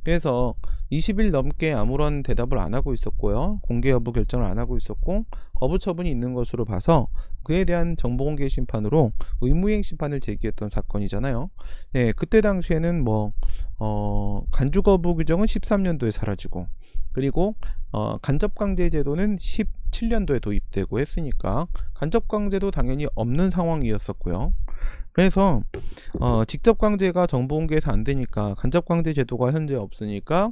그래서 20일 넘게 아무런 대답을 안 하고 있었고요. 공개 여부 결정을 안 하고 있었고, 거부 처분이 있는 것으로 봐서 그에 대한 정보공개 심판으로 의무이행 심판을 제기했던 사건이잖아요. 그때 당시에는 간주 거부 규정은 13년도에 사라지고, 그리고 간접강제 제도는 17년도에 도입되고 했으니까 간접강제도 당연히 없는 상황이었었고요. 그래서 직접강제가 정보공개에서 안되니까 간접강제 제도가 현재 없으니까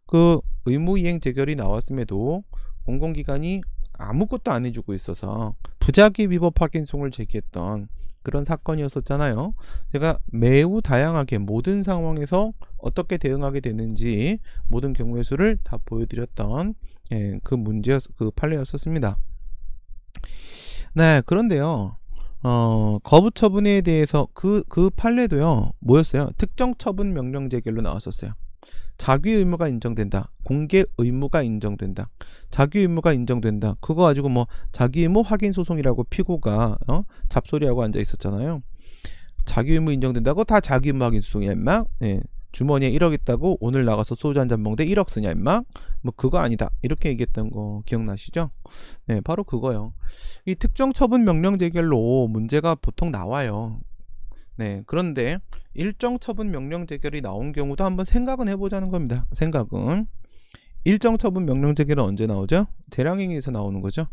그 의무이행 재결이 나왔음에도 공공기관이 아무것도 안 해주고 있어서 부작위 위법 확인송을 제기했던 그런 사건이었었잖아요. 제가 매우 다양하게 모든 상황에서 어떻게 대응하게 되는지 모든 경우의 수를 다 보여드렸던 그 판례였었습니다. 네, 그런데요. 거부 처분에 대해서 그 판례도요. 뭐였어요? 특정 처분 명령 제결로 나왔었어요. 자기 의무가 인정된다. 공개 의무가 인정된다. 자기 의무가 인정된다. 그거 가지고 뭐 자기 의무 확인 소송이라고 피고가 잡소리하고 앉아 있었잖아요. 자기 의무 인정된다고 다 자기 의무 확인 소송이야 임마. 예. 주머니에 1억 있다고 오늘 나가서 소주 한잔 먹는데 1억 쓰냐 임마. 뭐 그거 아니다. 이렇게 얘기했던 거 기억나시죠? 네, 바로 그거요. 이 특정 처분 명령 제결로 문제가 보통 나와요. 네, 그런데 일정 처분 명령 제결이 나온 경우도 한번 생각은 해보자는 겁니다. 생각은. 일정 처분 명령 제결은 언제 나오죠? 재량행위에서 나오는 거죠.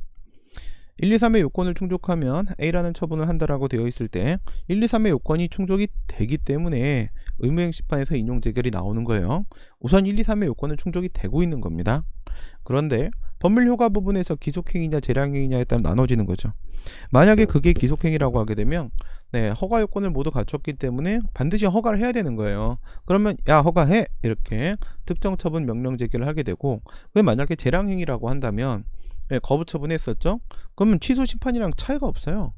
1, 2, 3의 요건을 충족하면 A라는 처분을 한다라고 되어 있을 때 1, 2, 3의 요건이 충족이 되기 때문에 의무행 심판에서 인용 제결이 나오는 거예요. 우선 1, 2, 3의 요건은 충족이 되고 있는 겁니다. 그런데 법률 효과 부분에서 기속행위냐 재량행위냐에 따라 나눠지는 거죠. 만약에 그게 기속행위라고 하게 되면 허가 요건을 모두 갖췄기 때문에 반드시 허가를 해야 되는 거예요. 그러면 야 허가해 이렇게 특정 처분 명령 제기를 하게 되고, 왜 만약에 재량행위라고 한다면 거부 처분했었죠? 그러면 취소 심판이랑 차이가 없어요.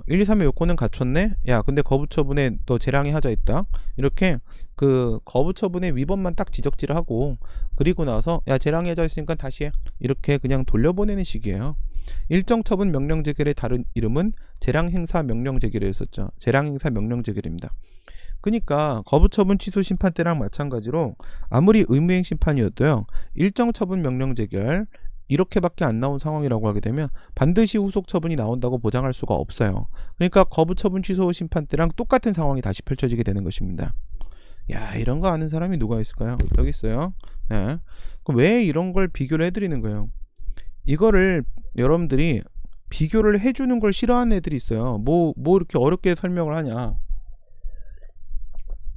1, 2, 3의 요건은 갖췄네? 야 근데 거부 처분에 너 재량이 하자 있다? 이렇게 그 거부 처분의 위법만 딱 지적질을 하고, 그리고 나서 야 재량이 하자 있으니까 다시 해, 이렇게 그냥 돌려보내는 식이에요. 일정 처분 명령 제결의 다른 이름은 재량행사 명령 제결이었었죠. 재량행사 명령 제결입니다. 그러니까 거부 처분 취소 심판 때랑 마찬가지로 아무리 의무행 심판이어도요, 일정 처분 명령 제결 이렇게밖에 안 나온 상황이라고 하게 되면 반드시 후속 처분이 나온다고 보장할 수가 없어요. 그러니까 거부 처분 취소 심판 때랑 똑같은 상황이 다시 펼쳐지게 되는 것입니다. 야, 이런 거 아는 사람이 누가 있을까요? 여기 있어요. 네. 그럼 왜 이런 걸 비교를 해드리는 거예요? 이거를 여러분들이 비교를 해주는 걸 싫어하는 애들이 있어요. 뭐 이렇게 어렵게 설명을 하냐.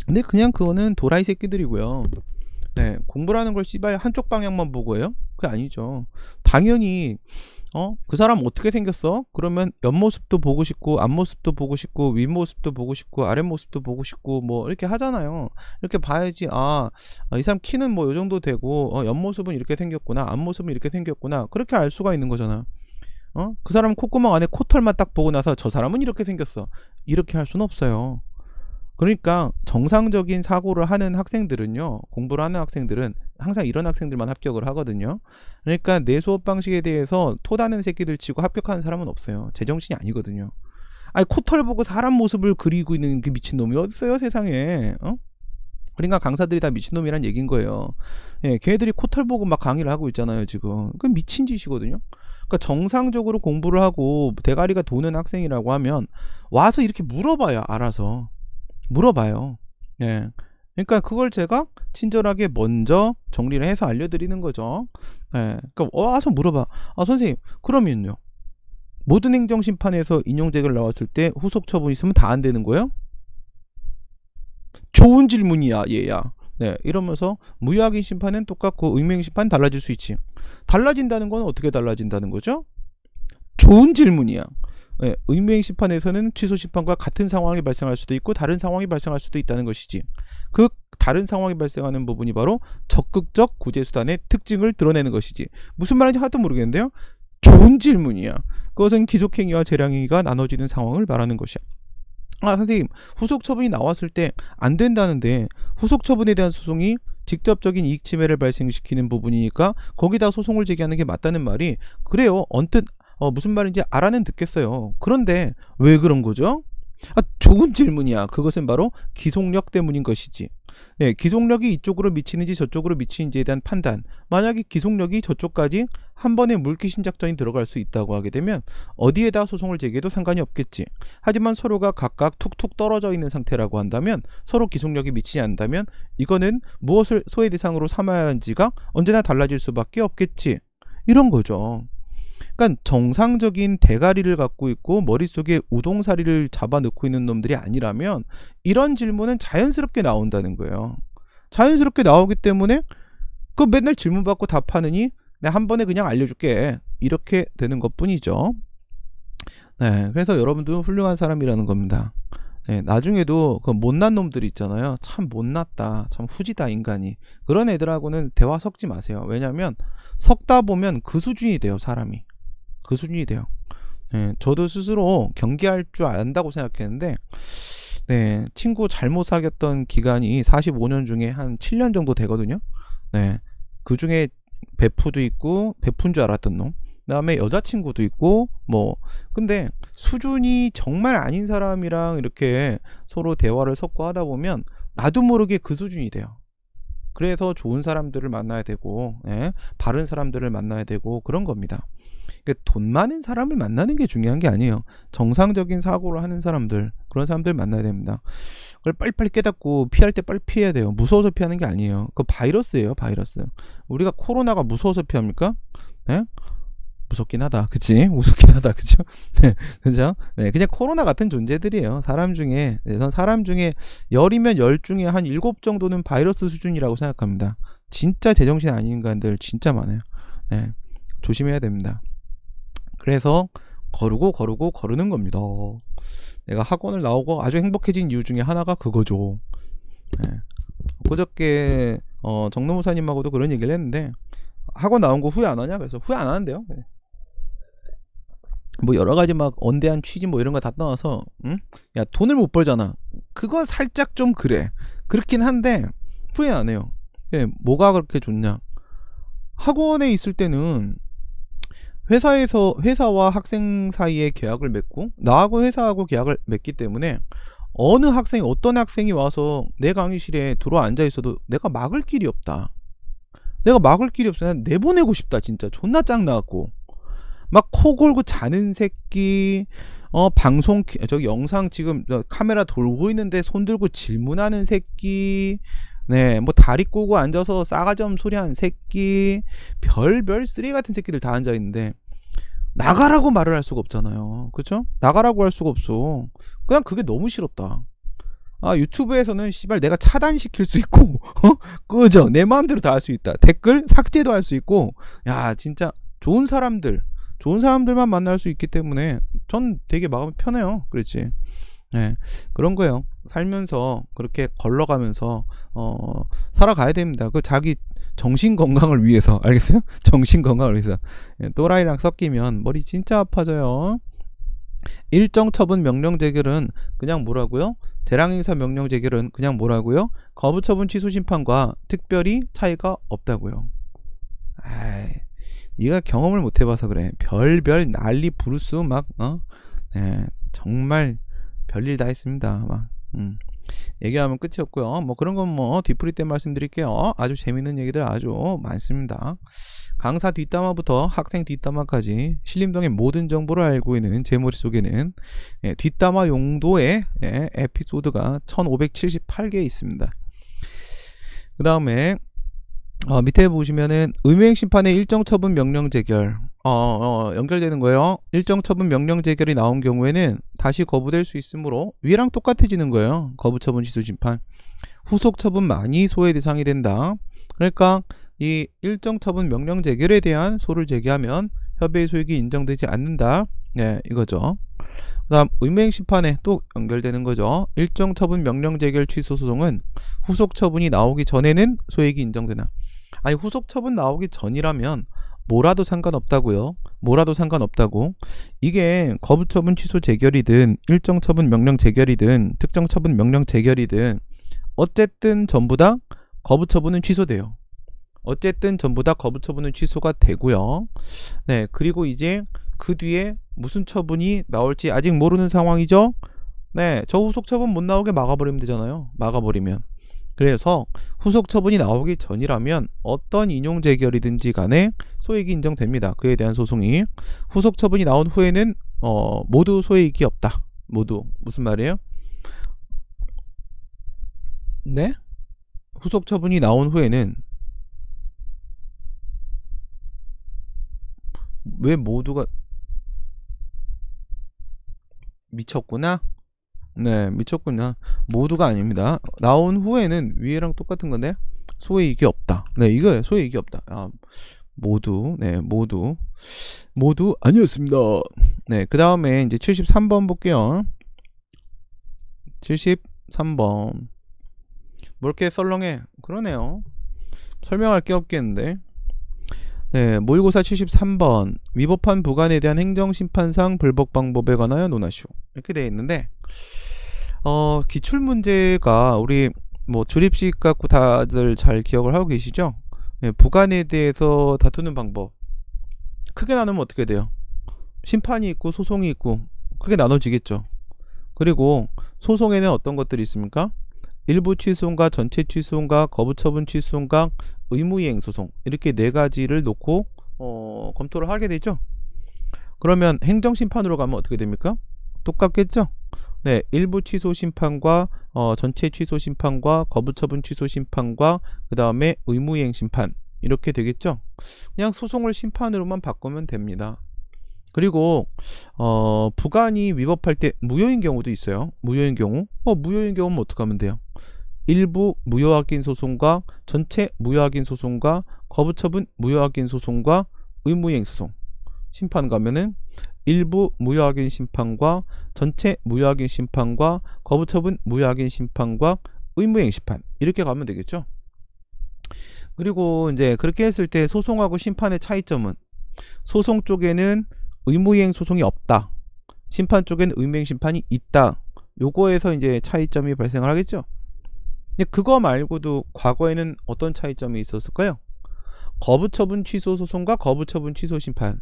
근데 그냥 그거는 도라이 새끼들이고요. 네, 공부라는 걸 씨발 한쪽 방향만 보고 해요? 그게 아니죠. 당연히 그 사람 어떻게 생겼어? 그러면 옆모습도 보고 싶고 앞모습도 보고 싶고 윗모습도 보고 싶고 아랫모습도 보고 싶고 뭐 이렇게 하잖아요. 이렇게 봐야지 이 사람 키는 뭐 요 정도 되고 옆모습은 이렇게 생겼구나, 앞모습은 이렇게 생겼구나, 그렇게 알 수가 있는 거잖아. 그 사람 콧구멍 안에 코털만 딱 보고 나서 저 사람은 이렇게 생겼어, 이렇게 할 수는 없어요. 그러니까 정상적인 사고를 하는 학생들은요, 공부를 하는 학생들은 항상 이런 학생들만 합격을 하거든요. 그러니까 내 수업 방식에 대해서 토다는 새끼들 치고 합격하는 사람은 없어요. 제정신이 아니거든요. 아니 코털 보고 사람 모습을 그리고 있는 그 미친놈이 어딨어요 세상에. 그러니까 강사들이 다 미친놈이란 얘기인 거예요. 예, 걔네들이 코털 보고 막 강의를 하고 있잖아요 지금. 그 미친 짓이거든요. 그러니까 정상적으로 공부를 하고 대가리가 도는 학생이라고 하면 와서 이렇게 물어봐요. 알아서 물어봐요. 예. 그러니까 그걸 제가 친절하게 먼저 정리를 해서 알려드리는 거죠. 예. 그러니까 와서 물어봐. 선생님, 그러면요, 모든 행정심판에서 인용제결 나왔을 때 후속 처분 있으면 다 안 되는 거예요? 좋은 질문이야, 얘야. 네, 이러면서 무효확인 심판은 똑같고 의무행 심판 달라질 수 있지. 달라진다는 건 어떻게 달라진다는 거죠? 좋은 질문이야. 네, 의무행 심판에서는 취소 심판과 같은 상황이 발생할 수도 있고 다른 상황이 발생할 수도 있다는 것이지. 그 다른 상황이 발생하는 부분이 바로 적극적 구제수단의 특징을 드러내는 것이지. 무슨 말인지 하나도 모르겠는데요. 좋은 질문이야. 그것은 기속행위와 재량행위가 나눠지는 상황을 말하는 것이야. 선생님, 후속 처분이 나왔을 때 안 된다는데 후속 처분에 대한 소송이 직접적인 이익 침해를 발생시키는 부분이니까 거기다 소송을 제기하는 게 맞다는 말이, 그래요. 언뜻 무슨 말인지 알아는 듣겠어요. 그런데 왜 그런 거죠? 좋은 질문이야. 그것은 바로 기속력 때문인 것이지. 네, 기속력이 이쪽으로 미치는지 저쪽으로 미치는지에 대한 판단. 만약에 기속력이 저쪽까지 한 번에 물귀신 작전이 들어갈 수 있다고 하게 되면 어디에다 소송을 제기해도 상관이 없겠지. 하지만 서로가 각각 툭툭 떨어져 있는 상태라고 한다면, 서로 기속력이 미치지 않는다면 이거는 무엇을 소외 대상으로 삼아야 하는지가 언제나 달라질 수밖에 없겠지. 이런 거죠. 그러니까 정상적인 대가리를 갖고 있고 머릿속에 우동사리를 잡아넣고 있는 놈들이 아니라면 이런 질문은 자연스럽게 나온다는 거예요. 자연스럽게 나오기 때문에 그 맨날 질문 받고 답하느니 내가 한 번에 그냥 알려줄게. 이렇게 되는 것 뿐이죠. 네, 그래서 여러분도 훌륭한 사람이라는 겁니다. 네, 나중에도 그 못난 놈들이 있잖아요. 참 못났다, 참 후지다 인간이. 그런 애들하고는 대화 섞지 마세요. 왜냐면 섞다 보면 그 수준이 돼요. 사람이 그 수준이 돼요. 네, 저도 스스로 경계할 줄 안다고 생각했는데, 네, 친구 잘못 사귀었던 기간이 45년 중에 한 7년 정도 되거든요. 네, 그 중에 베프도 있고, 베프인 줄 알았던 놈, 그 다음에 여자친구도 있고, 뭐, 근데 수준이 정말 아닌 사람이랑 이렇게 서로 대화를 섞고 하다 보면 나도 모르게 그 수준이 돼요. 그래서 좋은 사람들을 만나야 되고, 예, 바른 사람들을 만나야 되고, 그런 겁니다. 그러니까 돈 많은 사람을 만나는 게 중요한 게 아니에요. 정상적인 사고를 하는 사람들, 그런 사람들 만나야 됩니다. 그걸 빨리빨리 깨닫고 피할 때 빨리 피해야 돼요. 무서워서 피하는 게 아니에요. 그 바이러스예요, 바이러스. 우리가 코로나가 무서워서 피합니까? 네? 무섭긴 하다, 그치? 무섭긴 하다, 그죠? 네, 그죠? 네, 그냥 코로나 같은 존재들이에요. 사람 중에, 전 사람 중에 10이면 10 중에 한 7 정도는 바이러스 수준이라고 생각합니다. 진짜 제정신 아닌 인간들 진짜 많아요. 네, 조심해야 됩니다. 그래서 거르는 겁니다. 내가 학원을 나오고 아주 행복해진 이유 중에 하나가 그거죠. 네. 그저께 정노무사님하고도 그런 얘기를 했는데, 학원 나온 거 후회 안 하냐? 그래서 후회 안 하는데요. 네. 뭐 여러 가지 막 언대한 취지 뭐 이런 거 다 떠나서, 응? 야, 돈을 못 벌잖아. 그거 살짝 좀 그래. 그렇긴 한데 후회 안 해요. 예, 뭐가 그렇게 좋냐? 학원에 있을 때는 회사와 학생 사이에 계약을 맺고, 나하고 회사하고 계약을 맺기 때문에 어떤 학생이 와서 내 강의실에 들어와 앉아 있어도 내가 막을 길이 없다. 내가 막을 길이 없어. 난 내보내고 싶다. 진짜 존나 짱나갖고 막 코 골고 자는 새끼, 저기 영상 지금 카메라 돌고 있는데 손 들고 질문하는 새끼, 네, 뭐 다리 꼬고 앉아서 싸가지 없는 소리 하는 새끼, 별별 쓰레기 같은 새끼들 다 앉아 있는데 나가라고 말을 할 수가 없잖아요. 그쵸? 나가라고 할 수가 없어. 그냥 그게 너무 싫었다. 아, 유튜브에서는 씨발 내가 차단시킬 수 있고 끄죠. 내 마음대로 다 할 수 있다. 댓글 삭제도 할 수 있고, 야, 진짜 좋은 사람들만 만날 수 있기 때문에 전 되게 마음이 편해요. 그렇지. 네, 그런 거예요. 살면서 그렇게 걸러가면서 살아가야 됩니다. 그 자기 정신 건강을 위해서, 알겠어요? 정신 건강을 위해서. 또라이랑 섞이면 머리 진짜 아파져요. 일정 처분 명령 재결은 그냥 뭐라고요? 재량행사 명령 재결은 그냥 뭐라고요? 거부 처분 취소 심판과 특별히 차이가 없다고요. 아이, 네가 경험을 못 해봐서 그래. 별별 난리 부르스 막, 네, 정말 별일 다 했습니다. 막, 얘기하면 끝이 없고요. 뭐 그런 건 뭐 뒤풀이 때 말씀드릴게요. 아주 재밌는 얘기들 아주 많습니다. 강사 뒷담화부터 학생 뒷담화까지 신림동의 모든 정보를 알고 있는 제 머릿속에는 뒷담화 용도의 에피소드가 1578개 있습니다. 그 다음에 밑에 보시면은 의무행 심판의 일정 처분 명령 재결 연결되는 거예요. 일정 처분 명령 재결이 나온 경우에는 다시 거부될 수 있으므로 위랑 똑같아지는 거예요. 거부 처분 취소 심판. 후속 처분만이 소의 대상이 된다. 그러니까 이 일정 처분 명령 재결에 대한 소를 제기하면 협의의 소익이 인정되지 않는다. 네, 이거죠. 그 다음 의무행 심판에 또 연결되는 거죠. 일정 처분 명령 재결 취소 소송은 후속 처분이 나오기 전에는 소익이 인정되나. 아니, 후속 처분 나오기 전이라면 뭐라도 상관없다고요. 뭐라도 상관없다고. 이게 거부 처분 취소 재결이든 일정 처분 명령 재결이든 특정 처분 명령 재결이든 어쨌든 전부 다 거부 처분은 취소돼요. 어쨌든 전부 다 거부 처분은 취소가 되고요. 네, 그리고 이제 그 뒤에 무슨 처분이 나올지 아직 모르는 상황이죠. 네, 저 후속 처분 못 나오게 막아버리면 되잖아요. 막아버리면. 그래서 후속 처분이 나오기 전이라면 어떤 인용 재결이든지 간에 소액이 인정됩니다. 그에 대한 소송이. 후속 처분이 나온 후에는 모두 소액이 없다. 모두. 무슨 말이에요? 네? 후속 처분이 나온 후에는 왜 모두가 미쳤구나? 네, 미쳤구나. 모두가 아닙니다. 나온 후에는 위에랑 똑같은 건데 소의 이익이 없다. 네, 이거예요. 소의 이익이 없다. 네, 모두 아니었습니다. 네, 그 다음에 이제 73번 볼게요. 73번. 뭐 이렇게 썰렁해? 그러네요. 설명할 게 없겠는데. 네, 모의고사 73번. 위법한 부관에 대한 행정심판상 불복 방법에 관하여 논하시오. 이렇게 되어 있는데, 기출문제가 우리 뭐 조립식 갖고 다들 잘 기억을 하고 계시죠? 네, 부관에 대해서 다투는 방법. 크게 나누면 어떻게 돼요? 심판이 있고 소송이 있고 크게 나눠지겠죠. 그리고 소송에는 어떤 것들이 있습니까? 일부 취소송과 전체 취소송과 거부처분 취소송과 의무이행 소송, 이렇게 네 가지를 놓고 검토를 하게 되죠. 그러면 행정심판으로 가면 어떻게 됩니까? 똑같겠죠? 네, 일부 취소 심판과 전체 취소 심판과 거부처분 취소 심판과 그 다음에 의무이행 심판, 이렇게 되겠죠. 그냥 소송을 심판으로만 바꾸면 됩니다. 그리고 부관이 위법할 때 무효인 경우도 있어요. 무효인 경우, 무효인 경우는 어떻게 하면 돼요? 일부 무효확인 소송과 전체 무효확인 소송과 거부처분 무효확인 소송과 의무이행 소송 심판 가면은 일부 무효확인 심판과 전체 무효확인 심판과 거부처분 무효확인 심판과 의무이행 심판, 이렇게 가면 되겠죠. 그리고 이제 그렇게 했을 때 소송하고 심판의 차이점은, 소송 쪽에는 의무이행 소송이 없다, 심판 쪽에는 의무이행 심판이 있다, 요거에서 이제 차이점이 발생을 하겠죠. 근데 그거 말고도 과거에는 어떤 차이점이 있었을까요? 거부처분 취소 소송과 거부처분 취소 심판,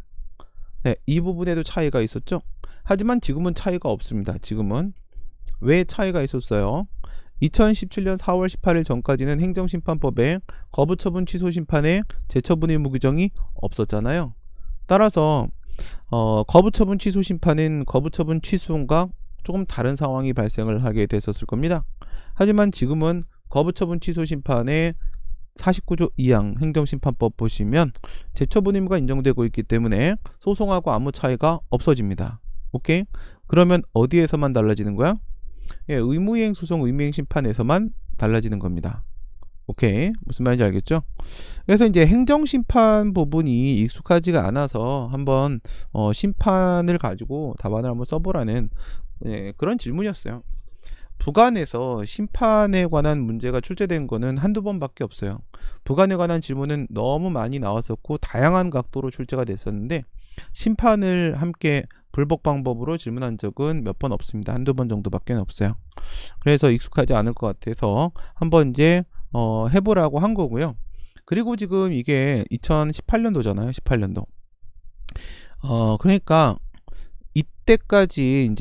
네, 이 부분에도 차이가 있었죠. 하지만 지금은 차이가 없습니다. 지금은 왜 차이가 있었어요? 2017년 4월 18일 전까지는 행정심판법에 거부처분 취소 심판에 재처분 의무 규정이 없었잖아요. 따라서 거부처분 취소 심판은 거부처분 취소과 조금 다른 상황이 발생을 하게 됐었을 겁니다. 하지만 지금은 거부처분 취소 심판에 49조 2항 행정심판법 보시면 재처분 의무가 인정되고 있기 때문에 소송하고 아무 차이가 없어집니다. 오케이? 그러면 어디에서만 달라지는 거야? 예, 의무이행 소송, 의무이행 심판에서만 달라지는 겁니다. 오케이? 무슨 말인지 알겠죠? 그래서 이제 행정심판 부분이 익숙하지가 않아서 한번 심판을 가지고 답안을 한번 써보라는 그런 질문이었어요. 부관에서 심판에 관한 문제가 출제된 거는 한두 번밖에 없어요. 부관에 관한 질문은 너무 많이 나왔었고 다양한 각도로 출제가 됐었는데 심판을 함께 불복 방법으로 질문한 적은 몇 번 없습니다. 한두 번 정도밖에 없어요. 그래서 익숙하지 않을 것 같아서 한번 이제 해보라고 한 거고요. 그리고 지금 이게 2018년도잖아요. 18년도. 그러니까 이때까지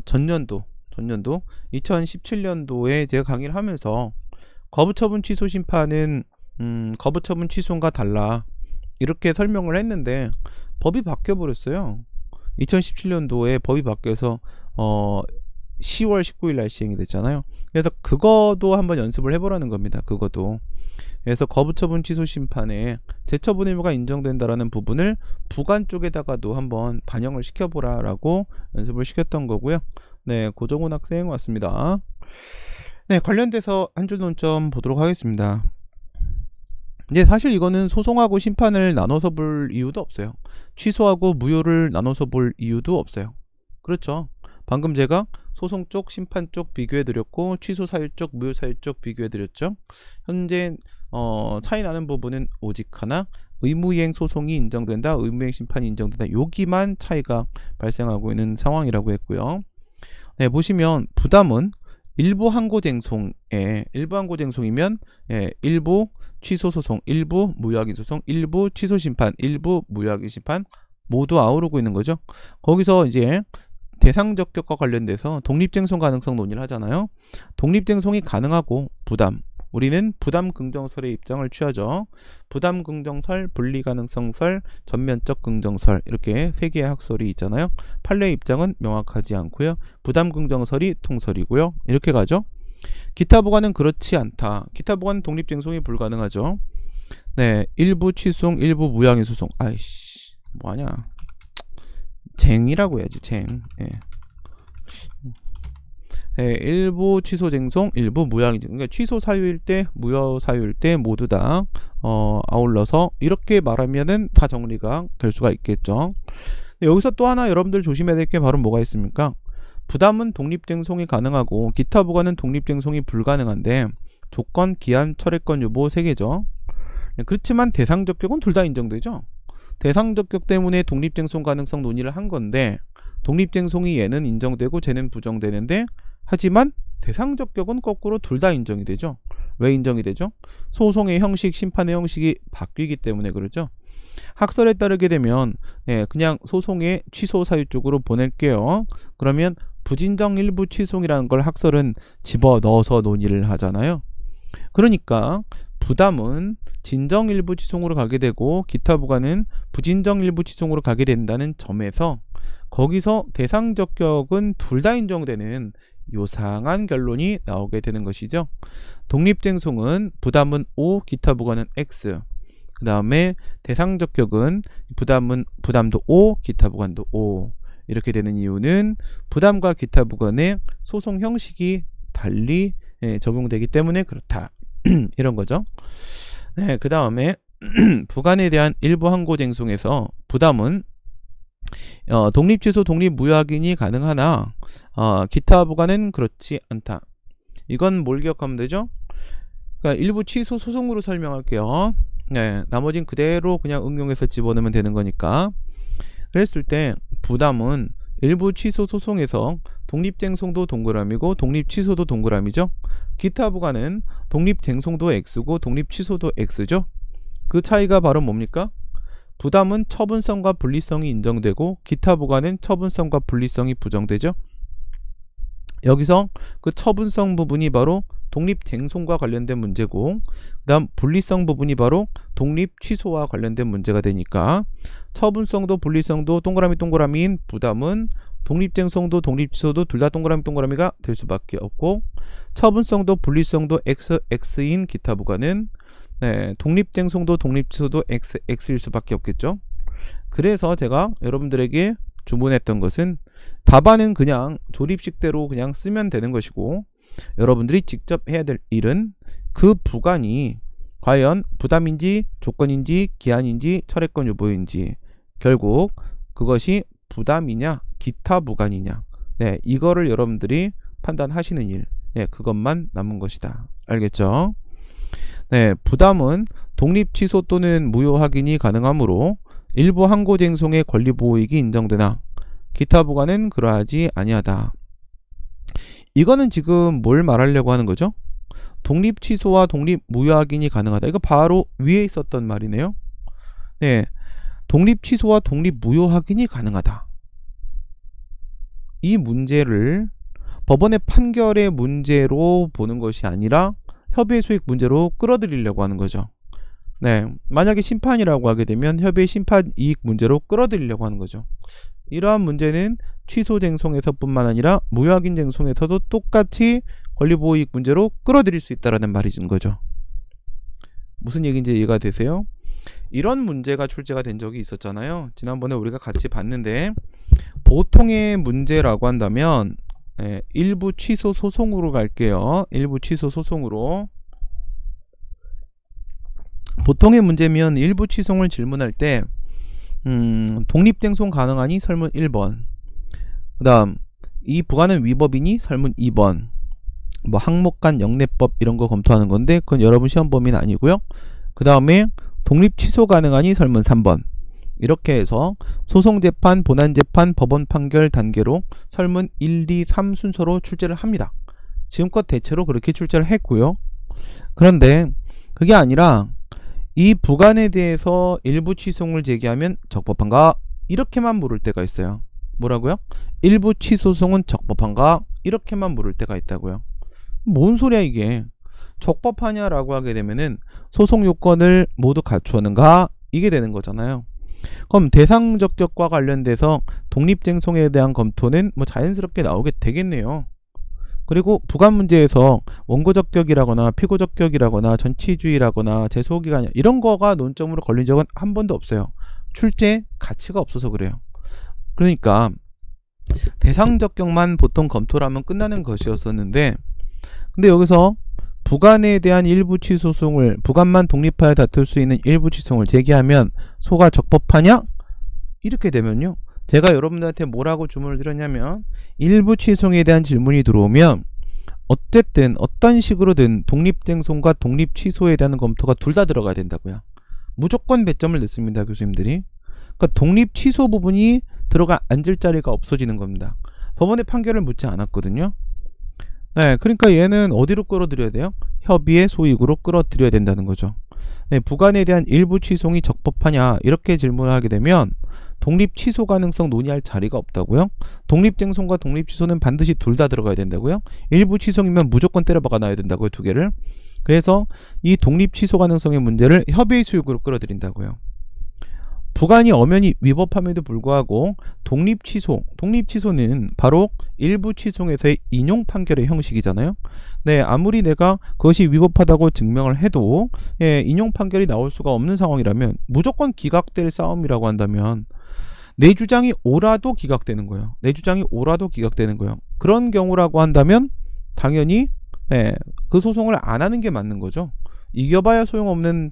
전년도 2017년도에 제가 강의를 하면서 거부처분 취소 심판은 거부처분 취소과 달라, 이렇게 설명을 했는데 법이 바뀌어 버렸어요. 2017년도에 법이 바뀌어서 10월 19일 날 시행이 됐잖아요. 그래서 그거도 한번 연습을 해보라는 겁니다. 그것도. 그래서 거부처분 취소 심판에 재처분 의무가 인정된다라는 부분을 부관 쪽에다가도 한번 반영을 시켜보라 라고 연습을 시켰던 거고요. 네, 고정훈 학생 왔습니다. 네, 관련돼서 한 줄 논점 보도록 하겠습니다. 이제 사실 이거는 소송하고 심판을 나눠서 볼 이유도 없어요. 취소하고 무효를 나눠서 볼 이유도 없어요. 그렇죠. 방금 제가 소송 쪽, 심판 쪽 비교해 드렸고 취소 사유 쪽, 무효 사유 쪽 비교해 드렸죠. 현재 차이 나는 부분은 오직 하나, 의무이행 소송이 인정된다, 의무이행 심판이 인정된다, 여기만 차이가 발생하고 있는 상황이라고 했고요. 네, 보시면 부담은 일부 항고쟁송이면 일부 취소 소송, 일부 무효확인 소송, 일부 취소 심판, 일부 무효확인 심판 모두 아우르고 있는 거죠. 거기서 이제 대상적격과 관련돼서 독립쟁송 가능성 논의를 하잖아요. 독립쟁송이 가능하고 부담, 우리는 부담 긍정설의 입장을 취하죠. 부담 긍정설, 분리 가능성설, 전면적 긍정설, 이렇게 세 개의 학설이 있잖아요. 판례 입장은 명확하지 않고요. 부담 긍정설이 통설이고요. 이렇게 가죠. 기타 부관은 그렇지 않다. 기타 부관은 독립쟁송이 불가능하죠. 네, 일부 취소송, 일부 무효확인 소송. 아이씨, 뭐하냐? 쟁이라고 해야지, 쟁. 예. 일부 취소쟁송, 일부 무효인증. 그러니까 취소 사유일 때, 무효 사유일 때 모두 다 아울러서 이렇게 말하면은 다 정리가 될 수가 있겠죠. 여기서 또 하나 여러분들 조심해야 될 게 바로 뭐가 있습니까? 부담은 독립쟁송이 가능하고 기타 부과는 독립쟁송이 불가능한데 조건, 기한, 철회권 유보 3개죠. 그렇지만 대상적격은 둘 다 인정되죠. 대상적격 때문에 독립쟁송 가능성 논의를 한 건데 독립쟁송이 얘는 인정되고 쟤는 부정되는데 하지만 대상적격은 거꾸로 둘 다 인정이 되죠. 왜 인정이 되죠? 소송의 형식, 심판의 형식이 바뀌기 때문에 그렇죠. 학설에 따르게 되면 그냥 소송의 취소 사유 쪽으로 보낼게요. 그러면 부진정 일부 취소이라는 걸 학설은 집어넣어서 논의를 하잖아요. 그러니까 부담은 진정 일부 취소로 가게 되고 기타 부과는 부진정 일부 취소로 가게 된다는 점에서 거기서 대상적격은 둘 다 인정되는 요상한 결론이 나오게 되는 것이죠. 독립쟁송은 부담은 O, 기타 부과는 X. 그 다음에 대상적격은 부담도 O, 기타 부과도 O. 이렇게 되는 이유는 부담과 기타 부과의 소송 형식이 달리 적용되기 때문에 그렇다. 이런 거죠. 네, 그 다음에 부관에 대한 일부 항고쟁송에서 부담은 독립취소, 독립무효 확인이 가능하나 기타 부관은 그렇지 않다. 이건 뭘 기억하면 되죠? 그러니까 일부 취소 소송으로 설명할게요. 네, 나머진 그대로 그냥 응용해서 집어넣으면 되는 거니까. 그랬을 때 부담은 일부 취소 소송에서 독립쟁송도 동그라미고 독립취소도 동그라미죠. 기타 부과는 독립쟁송도 X고 독립취소도 X죠. 그 차이가 바로 뭡니까? 부담은 처분성과 분리성이 인정되고 기타 부과는 처분성과 분리성이 부정되죠. 여기서 그 처분성 부분이 바로 독립쟁송과 관련된 문제고 그 다음 분리성 부분이 바로 독립취소와 관련된 문제가 되니까 처분성도 분리성도 동그라미 동그라미인 부담은 독립쟁송도 독립취소도 둘 다 동그라미 동그라미가 될 수밖에 없고 처분성도 분리성도 XX인 기타 부과는 독립쟁송도 독립취소도 XX일 수밖에 없겠죠. 그래서 제가 여러분들에게 주문했던 것은 답안은 그냥 조립식대로 그냥 쓰면 되는 것이고 여러분들이 직접 해야 될 일은 그 부관이 과연 부담인지 조건인지 기한인지 철회권 유보인지 결국 그것이 부담이냐 기타 부관이냐 이거를 여러분들이 판단하시는 일 그것만 남은 것이다. 알겠죠? 부담은 독립 취소 또는 무효 확인이 가능하므로 일부 항고쟁송의 권리보호이익이 인정되나 기타 부관은 그러하지 아니하다. 이거는 지금 뭘 말하려고 하는 거죠? 독립 취소와 독립 무효 확인이 가능하다. 이거 바로 위에 있었던 말이네요. 독립 취소와 독립 무효 확인이 가능하다. 이 문제를 법원의 판결의 문제로 보는 것이 아니라 협의의 수익 문제로 끌어들이려고 하는 거죠. 만약에 심판이라고 하게 되면 협의의 심판 이익 문제로 끌어들이려고 하는 거죠. 이러한 문제는 취소쟁송에서 뿐만 아니라 무효확인쟁송에서도 똑같이 권리보호이익 문제로 끌어들일 수 있다는 말이진 거죠. 무슨 얘기인지 이해가 되세요? 이런 문제가 출제가 된 적이 있었잖아요. 지난번에 우리가 같이 봤는데 보통의 문제라고 한다면 일부 취소 소송으로 갈게요. 일부 취소 소송으로. 보통의 문제면 일부 취소를 질문할 때 독립쟁송 가능하니? 설문 1번. 그 다음 이 부관은 위법이니? 설문 2번. 뭐 항목간 영내법 이런 거 검토하는 건데 그건 여러분 시험 범위는 아니고요. 그 다음에 독립 취소 가능하니? 설문 3번. 이렇게 해서 소송재판, 본안재판, 법원 판결 단계로 설문 1, 2, 3 순서로 출제를 합니다. 지금껏 대체로 그렇게 출제를 했고요. 그런데 그게 아니라 이 부관에 대해서 일부 취소를 제기하면 적법한가? 이렇게만 물을 때가 있어요. 뭐라고요? 일부 취소송은 적법한가? 이렇게만 물을 때가 있다고요. 뭔 소리야 이게? 적법하냐라고 하게 되면은 소송 요건을 모두 갖추었는가? 이게 되는 거잖아요. 그럼 대상적격과 관련돼서 독립쟁송에 대한 검토는 뭐 자연스럽게 나오게 되겠네요. 그리고 부관 문제에서 원고적격이라거나 피고적격이라거나 전치주의라거나 제소기간 이런 거가 논점으로 걸린 적은 한 번도 없어요. 출제 가치가 없어서 그래요. 그러니까 대상 적격만 보통 검토를 하면 끝나는 것이었었는데, 근데 여기서 부관에 대한 일부 취소송을, 부관만 독립하여 다툴 수 있는 일부 취소송을 제기하면 소가 적법하냐? 이렇게 되면요, 제가 여러분들한테 뭐라고 주문을 드렸냐면, 일부 취소송에 대한 질문이 들어오면 어쨌든 어떤 식으로든 독립쟁송과 독립취소에 대한 검토가 둘 다 들어가야 된다고요. 무조건 배점을 넣습니다, 교수님들이. 그러니까 독립취소 부분이 들어가 앉을 자리가 없어지는 겁니다. 법원의 판결을 묻지 않았거든요. 네, 그러니까 얘는 어디로 끌어들여야 돼요? 협의의 소익으로 끌어들여야 된다는 거죠. 네, 부관에 대한 일부 취소이 적법하냐 이렇게 질문을 하게 되면 독립 취소 가능성 논의할 자리가 없다고요? 독립쟁송과 독립취소는 반드시 둘 다 들어가야 된다고요? 일부 취소이면 무조건 때려박아 놔야 된다고요, 두 개를. 그래서 이 독립 취소 가능성의 문제를 협의의 소익으로 끌어들인다고요. 부관이 엄연히 위법함에도 불구하고 독립취소는 바로 일부 취소에서의 인용 판결의 형식이잖아요. 네, 아무리 내가 그것이 위법하다고 증명을 해도 인용 판결이 나올 수가 없는 상황이라면 무조건 기각될 싸움이라고 한다면 내 주장이 옳아도 기각되는 거예요. 내 주장이 옳아도 기각되는 거예요. 그런 경우라고 한다면 당연히 그 소송을 안 하는 게 맞는 거죠. 이겨봐야 소용없는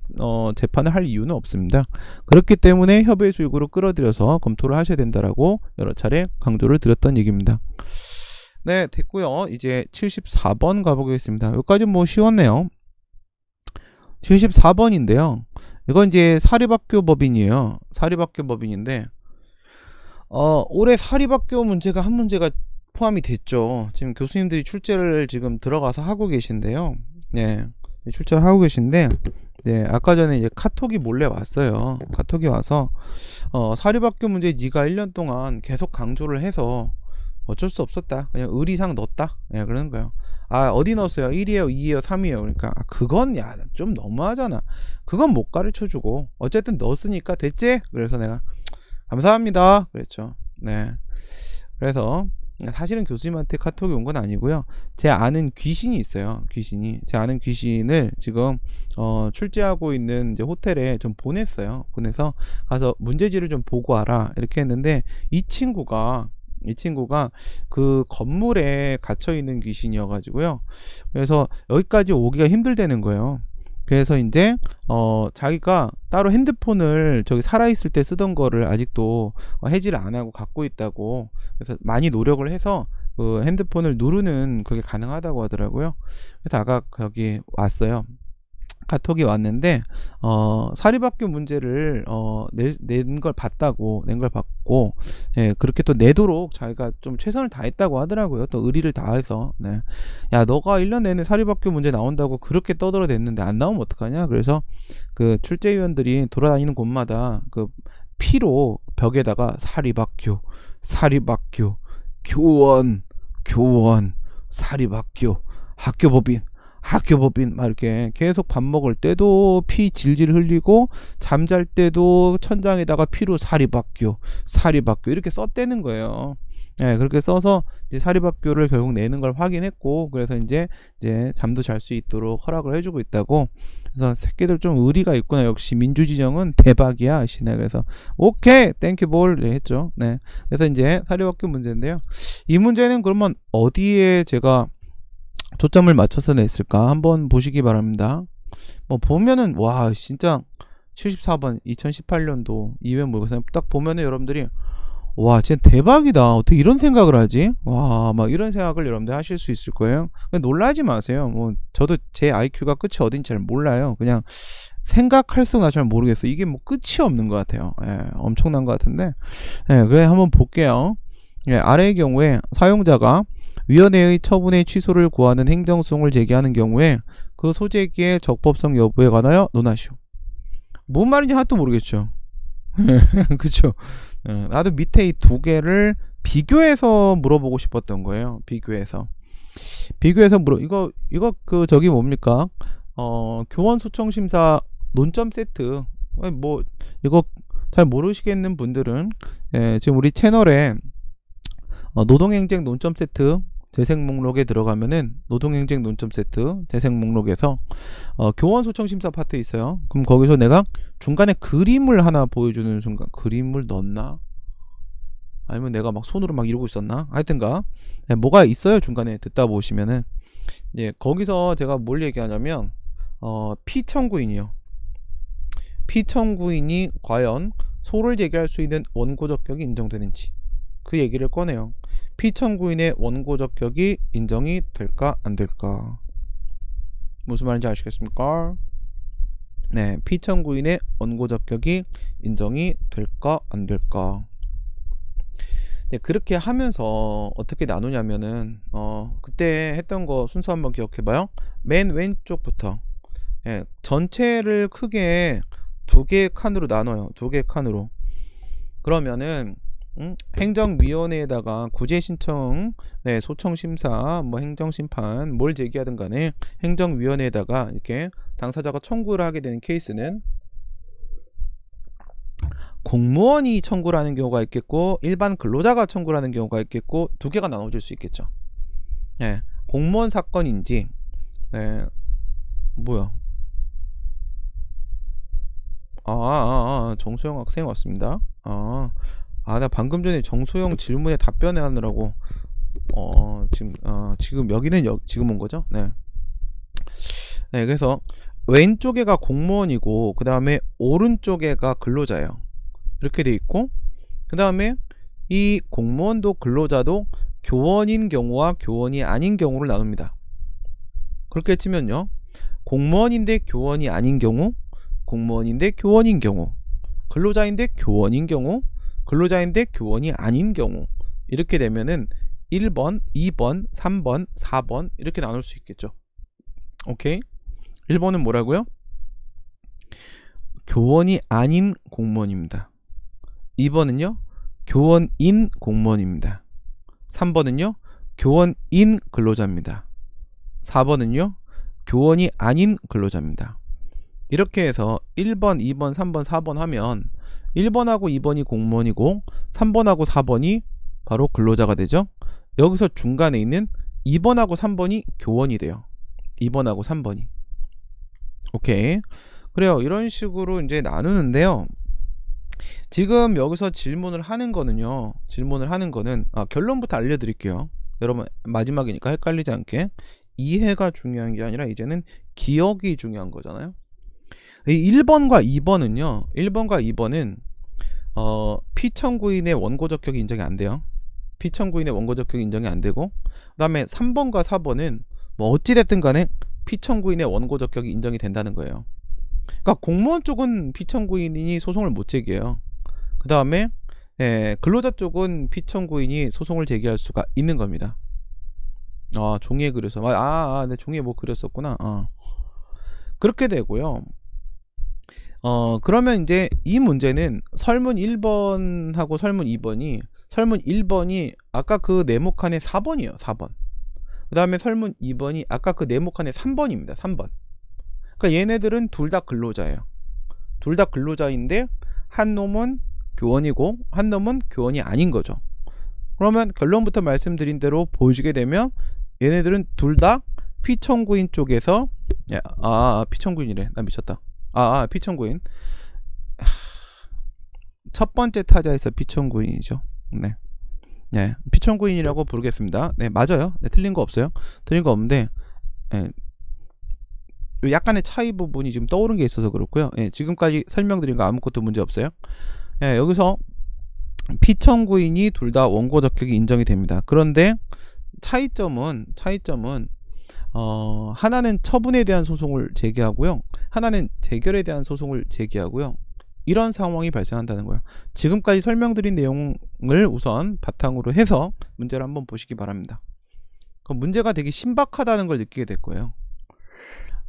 재판을 할 이유는 없습니다. 그렇기 때문에 협의의 소익으로 끌어들여서 검토를 하셔야 된다라고 여러 차례 강조를 드렸던 얘기입니다. 네, 됐고요. 이제 74번 가보겠습니다. 여기까지 뭐 쉬웠네요. 74번인데요. 이건 이제 사립학교 법인이에요. 사립학교 법인인데 올해 사립학교 문제가 한 문제가 포함이 됐죠. 지금 교수님들이 출제를 지금 들어가서 하고 계신데요. 네. 출제를 하고 계신데, 네, 아까 전에 이제 카톡이 몰래 왔어요. 카톡이 와서 사립학교 문제 네가 1년 동안 계속 강조를 해서 어쩔 수 없었다. 그냥 의리상 넣었다. 네, 그러는 거예요. 아, 어디 넣었어요? 1이에요, 2이에요, 3이에요. 그러니까 그건 야, 좀 너무하잖아. 그건 못 가르쳐주고 어쨌든 넣었으니까 됐지? 그래서 내가 감사합니다 그랬죠. 네. 그래서 사실은 교수님한테 카톡이 온 건 아니고요. 제 아는 귀신이 있어요. 제 아는 귀신을 지금 출제하고 있는 이제 호텔에 좀 보냈어요. 보내서 가서 문제지를 좀 보고 와라 이렇게 했는데 이 친구가 그 건물에 갇혀 있는 귀신이어가지고요. 그래서 여기까지 오기가 힘들다는 거예요. 그래서 이제 자기가 따로 핸드폰을 저기 살아있을 때 쓰던 거를 아직도 해지를 안 하고 갖고 있다고, 그래서 많이 노력을 해서 그 핸드폰을 누르는 그게 가능하다고 하더라고요. 그래서 아까 여기 왔어요. 카톡이 왔는데 사립학교 문제를 낸 걸 봤고, 예, 그렇게 또 내도록 자기가 좀 최선을 다했다고 하더라고요. 또 의리를 다해서. 네. 야, 너가 1년 내내 사립학교 문제 나온다고 그렇게 떠들어댔는데 안 나오면 어떡하냐? 그래서 그 출제위원들이 돌아다니는 곳마다 그 피로 벽에다가 사립학교, 교원, 사립학교, 학교법인 막 이렇게 계속 밥 먹을 때도 피 질질 흘리고 잠잘 때도 천장에다가 피로 사립학교 이렇게 썼대는 거예요. 네, 그렇게 써서 이제 사립학교를 결국 내는 걸 확인했고, 그래서 이제 잠도 잘 수 있도록 허락을 해주고 있다고. 그래서 새끼들 좀 의리가 있구나. 역시 민주지정은 대박이야 시네. 그래서 오케이 땡큐 볼 했죠. 네, 그래서 이제 사립학교 문제인데요. 이 문제는 그러면 어디에 제가 초점을 맞춰서 냈을까 한번 보시기 바랍니다. 뭐 보면은 와 진짜 74번 2018년도 이외 모의고사 딱 보면은 여러분들이 와 진짜 대박이다, 어떻게 이런 생각을 하지, 와 막 이런 생각을 여러분들 하실 수 있을 거예요. 놀라지 마세요. 뭐 저도 제 IQ가 끝이 어딘지 잘 몰라요. 그냥 생각할수록 나 잘 모르겠어. 이게 뭐 끝이 없는 것 같아요. 예, 엄청난 것 같은데, 예, 그래 한번 볼게요. 예, 아래의 경우에 사용자가 위원회의 처분의 취소를 구하는 행정소송을 제기하는 경우에 그 소제기의 적법성 여부에 관하여 논하시오. 뭔 말인지 하나도 모르겠죠. 그쵸? 나도 밑에 이 두 개를 비교해서 물어보고 싶었던 거예요. 비교해서 이거 그 저기 뭡니까? 교원 소청 심사 논점 세트. 뭐 이거 잘 모르시겠는 분들은 지금 우리 채널에 노동행정 논점 세트 재생 목록에 들어가면은 노동행정 논점 세트 재생 목록에서 교원 소청 심사 파트 있어요. 그럼 거기서 내가 중간에 그림을 하나 보여주는 순간, 그림을 넣었나? 아니면 내가 막 손으로 막 이러고 있었나? 하여튼가 네, 뭐가 있어요. 중간에 듣다 보시면은 예, 거기서 제가 뭘 얘기하냐면 피청구인이요. 피청구인이 과연 소를 제기할 수 있는 원고적격이 인정되는지 그 얘기를 꺼내요. 피청구인의 원고적격이 인정이 될까 안 될까? 무슨 말인지 아시겠습니까? 네, 피청구인의 원고적격이 인정이 될까 안 될까? 네, 그렇게 하면서 어떻게 나누냐면은 그때 했던 거 순서 한번 기억해봐요. 맨 왼쪽부터 예, 전체를 크게 두 개의 칸으로 나눠요. 두 개의 칸으로. 그러면은 행정위원회에다가 구제신청, 네, 소청심사, 뭐 행정심판 뭘 제기하든 간에 행정위원회에다가 이렇게 당사자가 청구를 하게 되는 케이스는 공무원이 청구를 하는 경우가 있겠고 일반 근로자가 청구를 하는 경우가 있겠고 두 개가 나눠질 수 있겠죠. 네, 공무원 사건인지 네, 뭐야 정소영 학생 왔습니다. 나 방금 전에 정소영 질문에 답변을 하느라고 지금 여기는 지금 온 거죠? 네. 네, 그래서 왼쪽에가 공무원이고 그 다음에 오른쪽에가 근로자예요. 이렇게 돼 있고 그 다음에 이 공무원도 근로자도 교원인 경우와 교원이 아닌 경우를 나눕니다. 그렇게 치면요, 공무원인데 교원이 아닌 경우, 공무원인데 교원인 경우, 근로자인데 교원인 경우, 근로자인데 교원이 아닌 경우, 이렇게 되면은 1번, 2번, 3번, 4번 이렇게 나눌 수 있겠죠. 오케이? 1번은 뭐라고요? 교원이 아닌 공무원입니다. 2번은요, 교원인 공무원입니다. 3번은요, 교원인 근로자입니다. 4번은요, 교원이 아닌 근로자입니다. 이렇게 해서 1번, 2번, 3번, 4번 하면 1번하고 2번이 공무원이고 3번하고 4번이 바로 근로자가 되죠. 여기서 중간에 있는 2번하고 3번이 교원이 돼요. 2번하고 3번이. 오케이. 그래요. 이런 식으로 이제 나누는데요. 지금 여기서 질문을 하는 거는 결론부터 알려드릴게요. 여러분 마지막이니까 헷갈리지 않게. 이해가 중요한 게 아니라 이제는 기억이 중요한 거잖아요. 이 1번과 2번은요, 1번과 2번은 피청구인의 원고적격이 인정이 안 돼요. 피청구인의 원고적격이 인정이 안 되고, 그 다음에 3번과 4번은 뭐 어찌됐든 간에 피청구인의 원고적격이 인정이 된다는 거예요. 그러니까 공무원 쪽은 피청구인이 소송을 못 제기해요. 그 다음에 근로자 쪽은 피청구인이 소송을 제기할 수가 있는 겁니다. 종이에 그려서 내 종이에 뭐 그렸었구나. 그렇게 되고요. 그러면 이제 이 문제는 설문 1번하고 설문 1번이 아까 그 네모칸의 4번이에요. 4번. 그 다음에 설문 2번이 아까 그 네모칸의 3번입니다. 3번. 그러니까 얘네들은 둘 다 근로자예요. 둘 다 근로자인데 한 놈은 교원이고 한 놈은 교원이 아닌 거죠. 그러면 결론부터 말씀드린 대로 보시게 되면 얘네들은 둘 다 피청구인 쪽에서 피청구인이래. 나 미쳤다. 피청구인. 첫 번째 타자에서 피청구인이죠. 네, 피청구인이라고 부르겠습니다. 네, 맞아요. 네, 틀린 거 없어요. 틀린 거 없는데 약간의 차이 부분이 지금 떠오른 게 있어서 그렇고요. 지금까지 설명드린 거 아무것도 문제 없어요. 여기서 피청구인이 둘 다 원고적격이 인정이 됩니다. 그런데 차이점은 하나는 처분에 대한 소송을 제기하고요, 하나는 재결에 대한 소송을 제기하고요. 이런 상황이 발생한다는 거예요. 지금까지 설명드린 내용을 우선 바탕으로 해서 문제를 한번 보시기 바랍니다. 그 문제가 되게 신박하다는 걸 느끼게 될 거예요.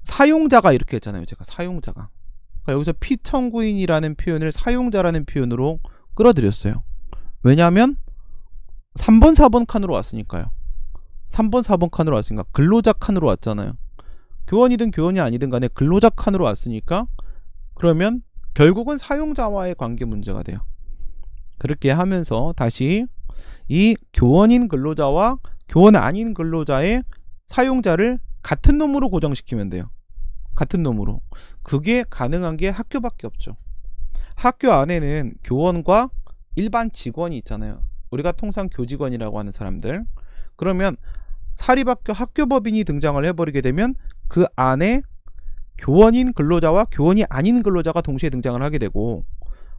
사용자가 이렇게 했잖아요. 제가 사용자가. 그러니까 여기서 피청구인이라는 표현을 사용자라는 표현으로 끌어들였어요. 왜냐하면 3번 4번 칸으로 왔으니까요. 3번 4번 칸으로 왔으니까 근로자 칸으로 왔잖아요. 교원이든 교원이 아니든 간에 근로자 칸으로 왔으니까 그러면 결국은 사용자와의 관계 문제가 돼요. 그렇게 하면서 다시 이 교원인 근로자와 교원 아닌 근로자의 사용자를 같은 놈으로 고정시키면 돼요. 같은 놈으로. 그게 가능한 게 학교밖에 없죠. 학교 안에는 교원과 일반 직원이 있잖아요. 우리가 통상 교직원이라고 하는 사람들. 그러면 사립학교 학교법인이 등장을 해버리게 되면 그 안에 교원인 근로자와 교원이 아닌 근로자가 동시에 등장을 하게 되고,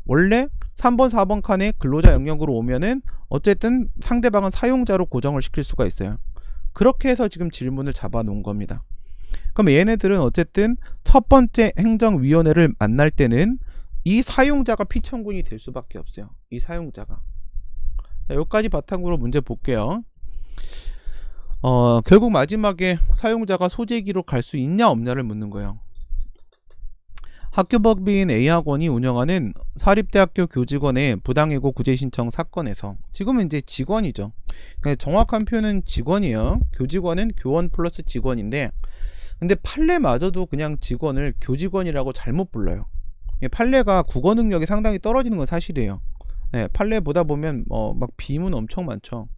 원래 3번 4번 칸에 근로자 영역으로 오면은 어쨌든 상대방은 사용자로 고정을 시킬 수가 있어요. 그렇게 해서 지금 질문을 잡아 놓은 겁니다. 그럼 얘네들은 어쨌든 첫 번째 행정위원회를 만날 때는 이 사용자가 피청군이 될 수밖에 없어요. 이 사용자가. 자, 여기까지 바탕으로 문제 볼게요. 결국 마지막에 사용자가 소재기로 갈 수 있냐 없냐를 묻는 거예요. 학교법인 A학원이 운영하는 사립대학교 교직원의 부당해고 구제신청 사건에서, 지금은 이제 직원이죠. 정확한 표현은 직원이에요. 교직원은 교원 플러스 직원인데, 근데 판례마저도 그냥 직원을 교직원이라고 잘못 불러요. 판례가 국어 능력이 상당히 떨어지는 건 사실이에요. 네, 판례 보다 보면 막 비문 엄청 많죠.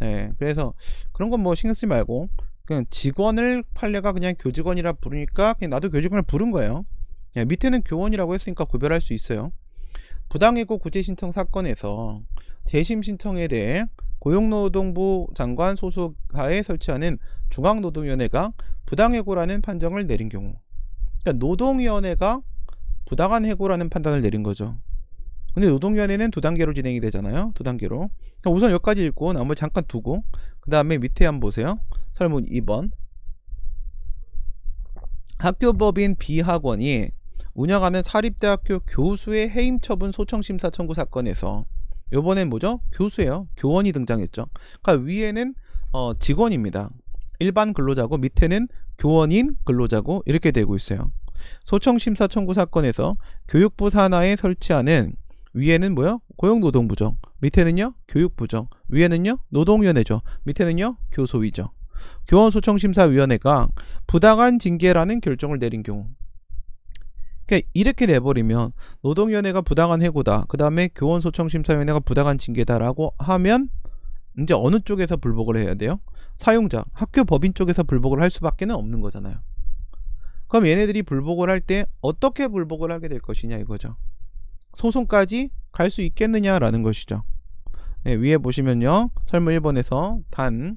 네, 그래서 그런 건 뭐 신경 쓰지 말고 그냥 직원을 판례가 그냥 교직원이라 부르니까 그냥 나도 교직원을 부른 거예요. 네, 밑에는 교원이라고 했으니까 구별할 수 있어요. 부당해고 구제신청 사건에서 재심 신청에 대해 고용노동부 장관 소속하에 설치하는 중앙노동위원회가 부당해고라는 판정을 내린 경우, 그러니까 노동위원회가 부당한 해고라는 판단을 내린 거죠. 근데 노동위원회는 두 단계로 진행이 되잖아요. 두 단계로. 그러니까 우선 여기까지 읽고 나머지 잠깐 두고 그 다음에 밑에 한번 보세요. 설문 2번. 학교법인 B학원이 운영하는 사립대학교 교수의 해임 처분 소청심사 청구 사건에서, 요번엔 뭐죠? 교수예요. 교원이 등장했죠. 그러니까 위에는 직원입니다. 일반 근로자고 밑에는 교원인 근로자고 이렇게 되고 있어요. 소청심사 청구 사건에서 교육부 산하에 설치하는, 위에는 뭐요? 고용노동부죠. 밑에는요? 교육부죠. 위에는요? 노동위원회죠. 밑에는요? 교소위죠. 교원소청심사위원회가 부당한 징계라는 결정을 내린 경우, 그러니까 이렇게 내버리면 노동위원회가 부당한 해고다, 그 다음에 교원소청심사위원회가 부당한 징계다라고 하면 이제 어느 쪽에서 불복을 해야 돼요? 사용자, 학교법인 쪽에서 불복을 할 수밖에 없는 거잖아요. 그럼 얘네들이 불복을 할 때 어떻게 불복을 하게 될 것이냐 이거죠. 소송까지 갈 수 있겠느냐라는 것이죠. 네, 위에 보시면요. 설문 1번에서 단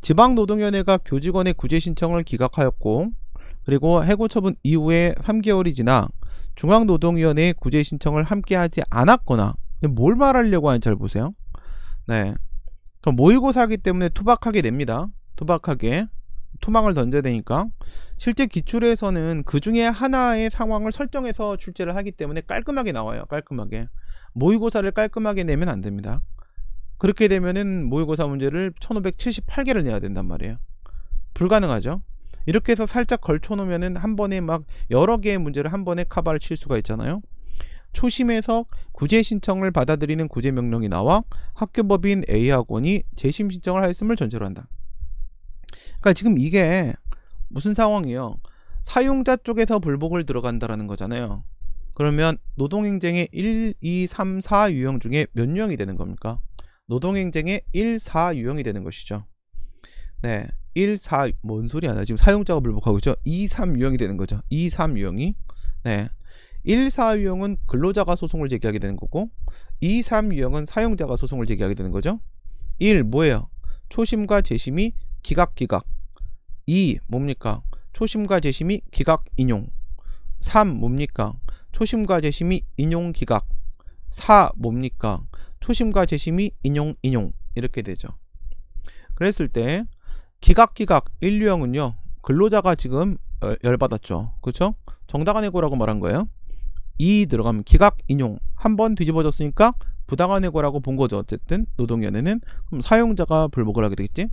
지방노동위원회가 교직원의 구제 신청을 기각하였고, 그리고 해고 처분 이후에 3개월이 지나 중앙노동위원회의 구제 신청을 함께하지 않았거나, 뭘 말하려고 하는지 잘 보세요. 네, 그럼 모의고사이기 때문에 투박하게 냅니다. 투박하게 투망을 던져야 되니까. 실제 기출에서는 그 중에 하나의 상황을 설정해서 출제를 하기 때문에 깔끔하게 나와요. 깔끔하게. 모의고사를 깔끔하게 내면 안 됩니다. 그렇게 되면은 모의고사 문제를 1578개를 내야 된단 말이에요. 불가능하죠. 이렇게 해서 살짝 걸쳐 놓으면은 한 번에 막 여러 개의 문제를 한 번에 카바를 칠 수가 있잖아요. 초심에서 구제 신청을 받아들이는 구제 명령이 나와 학교법인 A학원이 재심 신청을 하였음을 전제로 한다. 그러니까 지금 이게 무슨 상황이에요? 사용자 쪽에서 불복을 들어간다라는 거잖아요. 그러면 노동행정의 1, 2, 3, 4 유형 중에 몇 유형이 되는 겁니까? 노동행정의 1, 4 유형이 되는 것이죠. 네, 1, 4, 뭔 소리야? 나 지금 사용자가 불복하고 있죠? 2, 3 유형이 되는 거죠. 2, 3 유형이. 네, 1, 4 유형은 근로자가 소송을 제기하게 되는 거고, 2, 3 유형은 사용자가 소송을 제기하게 되는 거죠. 1, 뭐예요? 초심과 재심이 기각. 2, 뭡니까? 초심과 재심이 기각 인용. 3, 뭡니까? 초심과 재심이 인용 기각. 4, 뭡니까? 초심과 재심이 인용 이렇게 되죠. 그랬을 때 기각 1유형은요, 근로자가 지금 열받았죠. 그렇죠? 정당한 해고라고 말한 거예요. 2 들어가면 기각 인용, 한 번 뒤집어졌으니까 부당한 해고라고 본 거죠. 어쨌든 노동위원회는. 그럼 사용자가 불복을 하게 되겠지.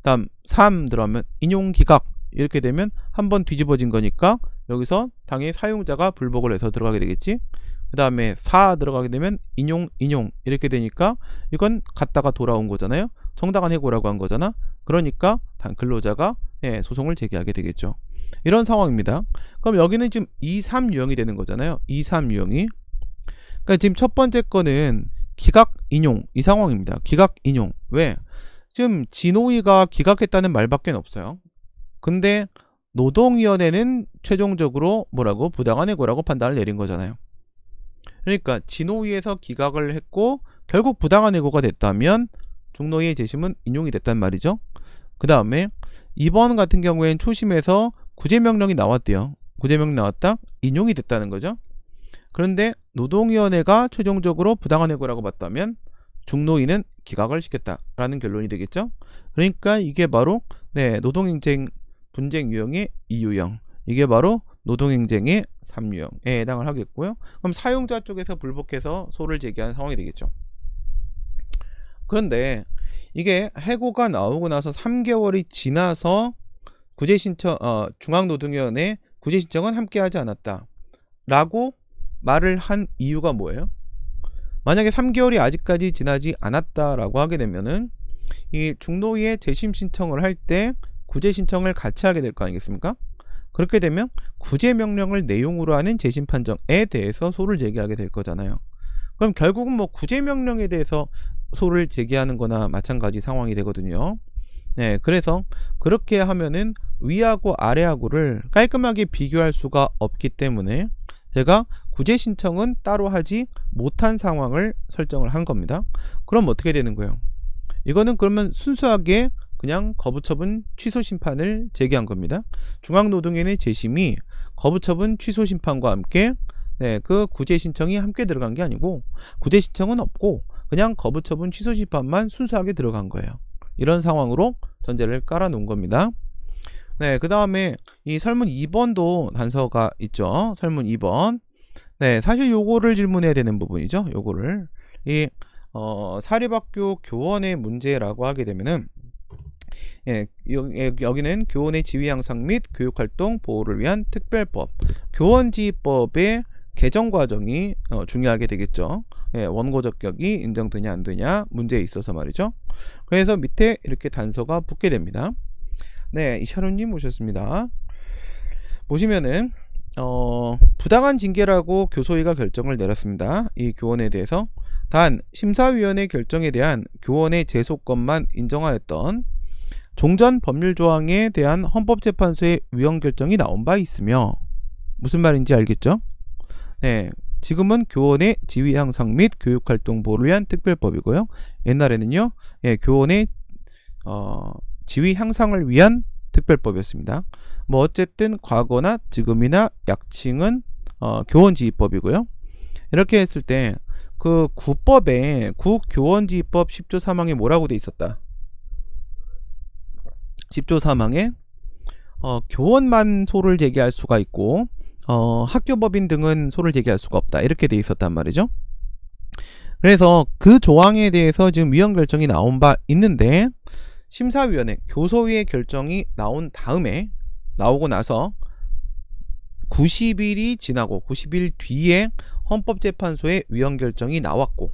다음 3 들어가면 인용 기각, 이렇게 되면 한 번 뒤집어진 거니까 여기서 당연히 사용자가 불복을 해서 들어가게 되겠지. 그 다음에 4 들어가게 되면 인용 이렇게 되니까 이건 갔다가 돌아온 거잖아요. 정당한 해고라고 한 거잖아. 그러니까 근로자가 소송을 제기하게 되겠죠. 이런 상황입니다. 그럼 여기는 지금 2, 3 유형이 되는 거잖아요. 2, 3 유형이. 그러니까 지금 첫 번째 거는 기각 인용 이 상황입니다. 기각 인용. 왜? 지금 진호위가 기각했다는 말밖에 없어요. 근데 노동위원회는 최종적으로 뭐라고? 부당한 해고라고 판단을 내린 거잖아요. 그러니까 진호위에서 기각을 했고 결국 부당한 해고가 됐다면 중노위의 재심은 인용이 됐단 말이죠. 그 다음에 2번 같은 경우엔 초심에서 구제명령이 나왔대요. 구제명령 나왔다? 인용이 됐다는 거죠. 그런데 노동위원회가 최종적으로 부당한 해고라고 봤다면 중노위는 기각을 시켰다라는 결론이 되겠죠. 그러니까 이게 바로 노동행정 분쟁 유형의 2유형, 이게 바로 노동행정의 3유형에 해당을 하겠고요. 그럼 사용자 쪽에서 불복해서 소를 제기한 상황이 되겠죠. 그런데 이게 해고가 나오고 나서 3개월이 지나서 구제신청, 중앙노동위원회 구제신청은 함께하지 않았다 라고 말을 한 이유가 뭐예요? 만약에 3개월이 아직까지 지나지 않았다라고 하게 되면은 이 중노위에 재심 신청을 할 때 구제 신청을 같이 하게 될 거 아니겠습니까? 그렇게 되면 구제 명령을 내용으로 하는 재심 판정에 대해서 소를 제기하게 될 거잖아요. 그럼 결국은 뭐 구제 명령에 대해서 소를 제기하는 거나 마찬가지 상황이 되거든요. 네, 그래서 그렇게 하면은 위하고 아래하고를 깔끔하게 비교할 수가 없기 때문에 제가 구제 신청은 따로 하지 못한 상황을 설정을 한 겁니다. 그럼 어떻게 되는 거예요? 이거는 그러면 순수하게 그냥 거부처분 취소 심판을 제기한 겁니다. 중앙노동위원회 재심이 거부처분 취소 심판과 함께 그 구제 신청이 함께 들어간 게 아니고 구제 신청은 없고 그냥 거부처분 취소 심판만 순수하게 들어간 거예요. 이런 상황으로 전제를 깔아 놓은 겁니다. 네, 그 다음에 이 설문 2번도 단서가 있죠. 설문 2번. 네, 사실 요거를 질문해야 되는 부분이죠. 요거를. 이 사립학교 교원의 문제라고 하게 되면은 여기는 교원의 지위 향상 및 교육활동 보호를 위한 특별법, 교원지휘법의 개정 과정이 중요하게 되겠죠. 원고 적격이 인정되냐 안 되냐 문제에 있어서 말이죠. 그래서 밑에 이렇게 단서가 붙게 됩니다. 네, 이샤론님 오셨습니다. 보시면은 부당한 징계라고 교소위가 결정을 내렸습니다. 이 교원에 대해서. 단 심사위원회 결정에 대한 교원의 제소권만 인정하였던 종전 법률 조항에 대한 헌법재판소의 위헌 결정이 나온 바 있으며, 무슨 말인지 알겠죠? 네, 지금은 교원의 지위 향상 및 교육활동 보호를 위한 특별법이고요. 옛날에는요, 교원의 지위 향상을 위한 특별법이었습니다. 뭐 어쨌든 과거나 지금이나 약칭은 교원지휘법이고요. 이렇게 했을 때 그 구법에 구교원지휘법 10조 3항에 뭐라고 돼 있었다? 10조 3항에 교원만 소를 제기할 수가 있고 학교법인 등은 소를 제기할 수가 없다, 이렇게 돼 있었단 말이죠. 그래서 그 조항에 대해서 지금 위헌 결정이 나온 바 있는데, 심사위원회 교소위의 결정이 나온 다음에 나오고 나서 90일이 지나고 90일 뒤에 헌법재판소의 위헌 결정이 나왔고,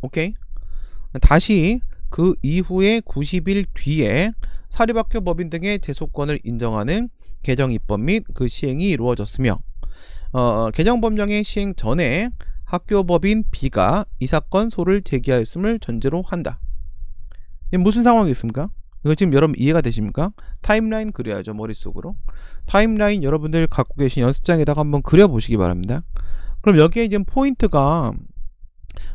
오케이? 다시 그 이후에 90일 뒤에 사립학교 법인 등의 제소권을 인정하는 개정 입법 및 그 시행이 이루어졌으며, 개정 법령의 시행 전에 학교 법인 B가 이 사건 소를 제기하였음을 전제로 한다. 이게 무슨 상황이겠습니까? 이거 지금 여러분 이해가 되십니까? 타임라인 그려야죠, 머릿속으로. 타임라인 여러분들 갖고 계신 연습장에다가 한번 그려보시기 바랍니다. 그럼 여기에 지금 포인트가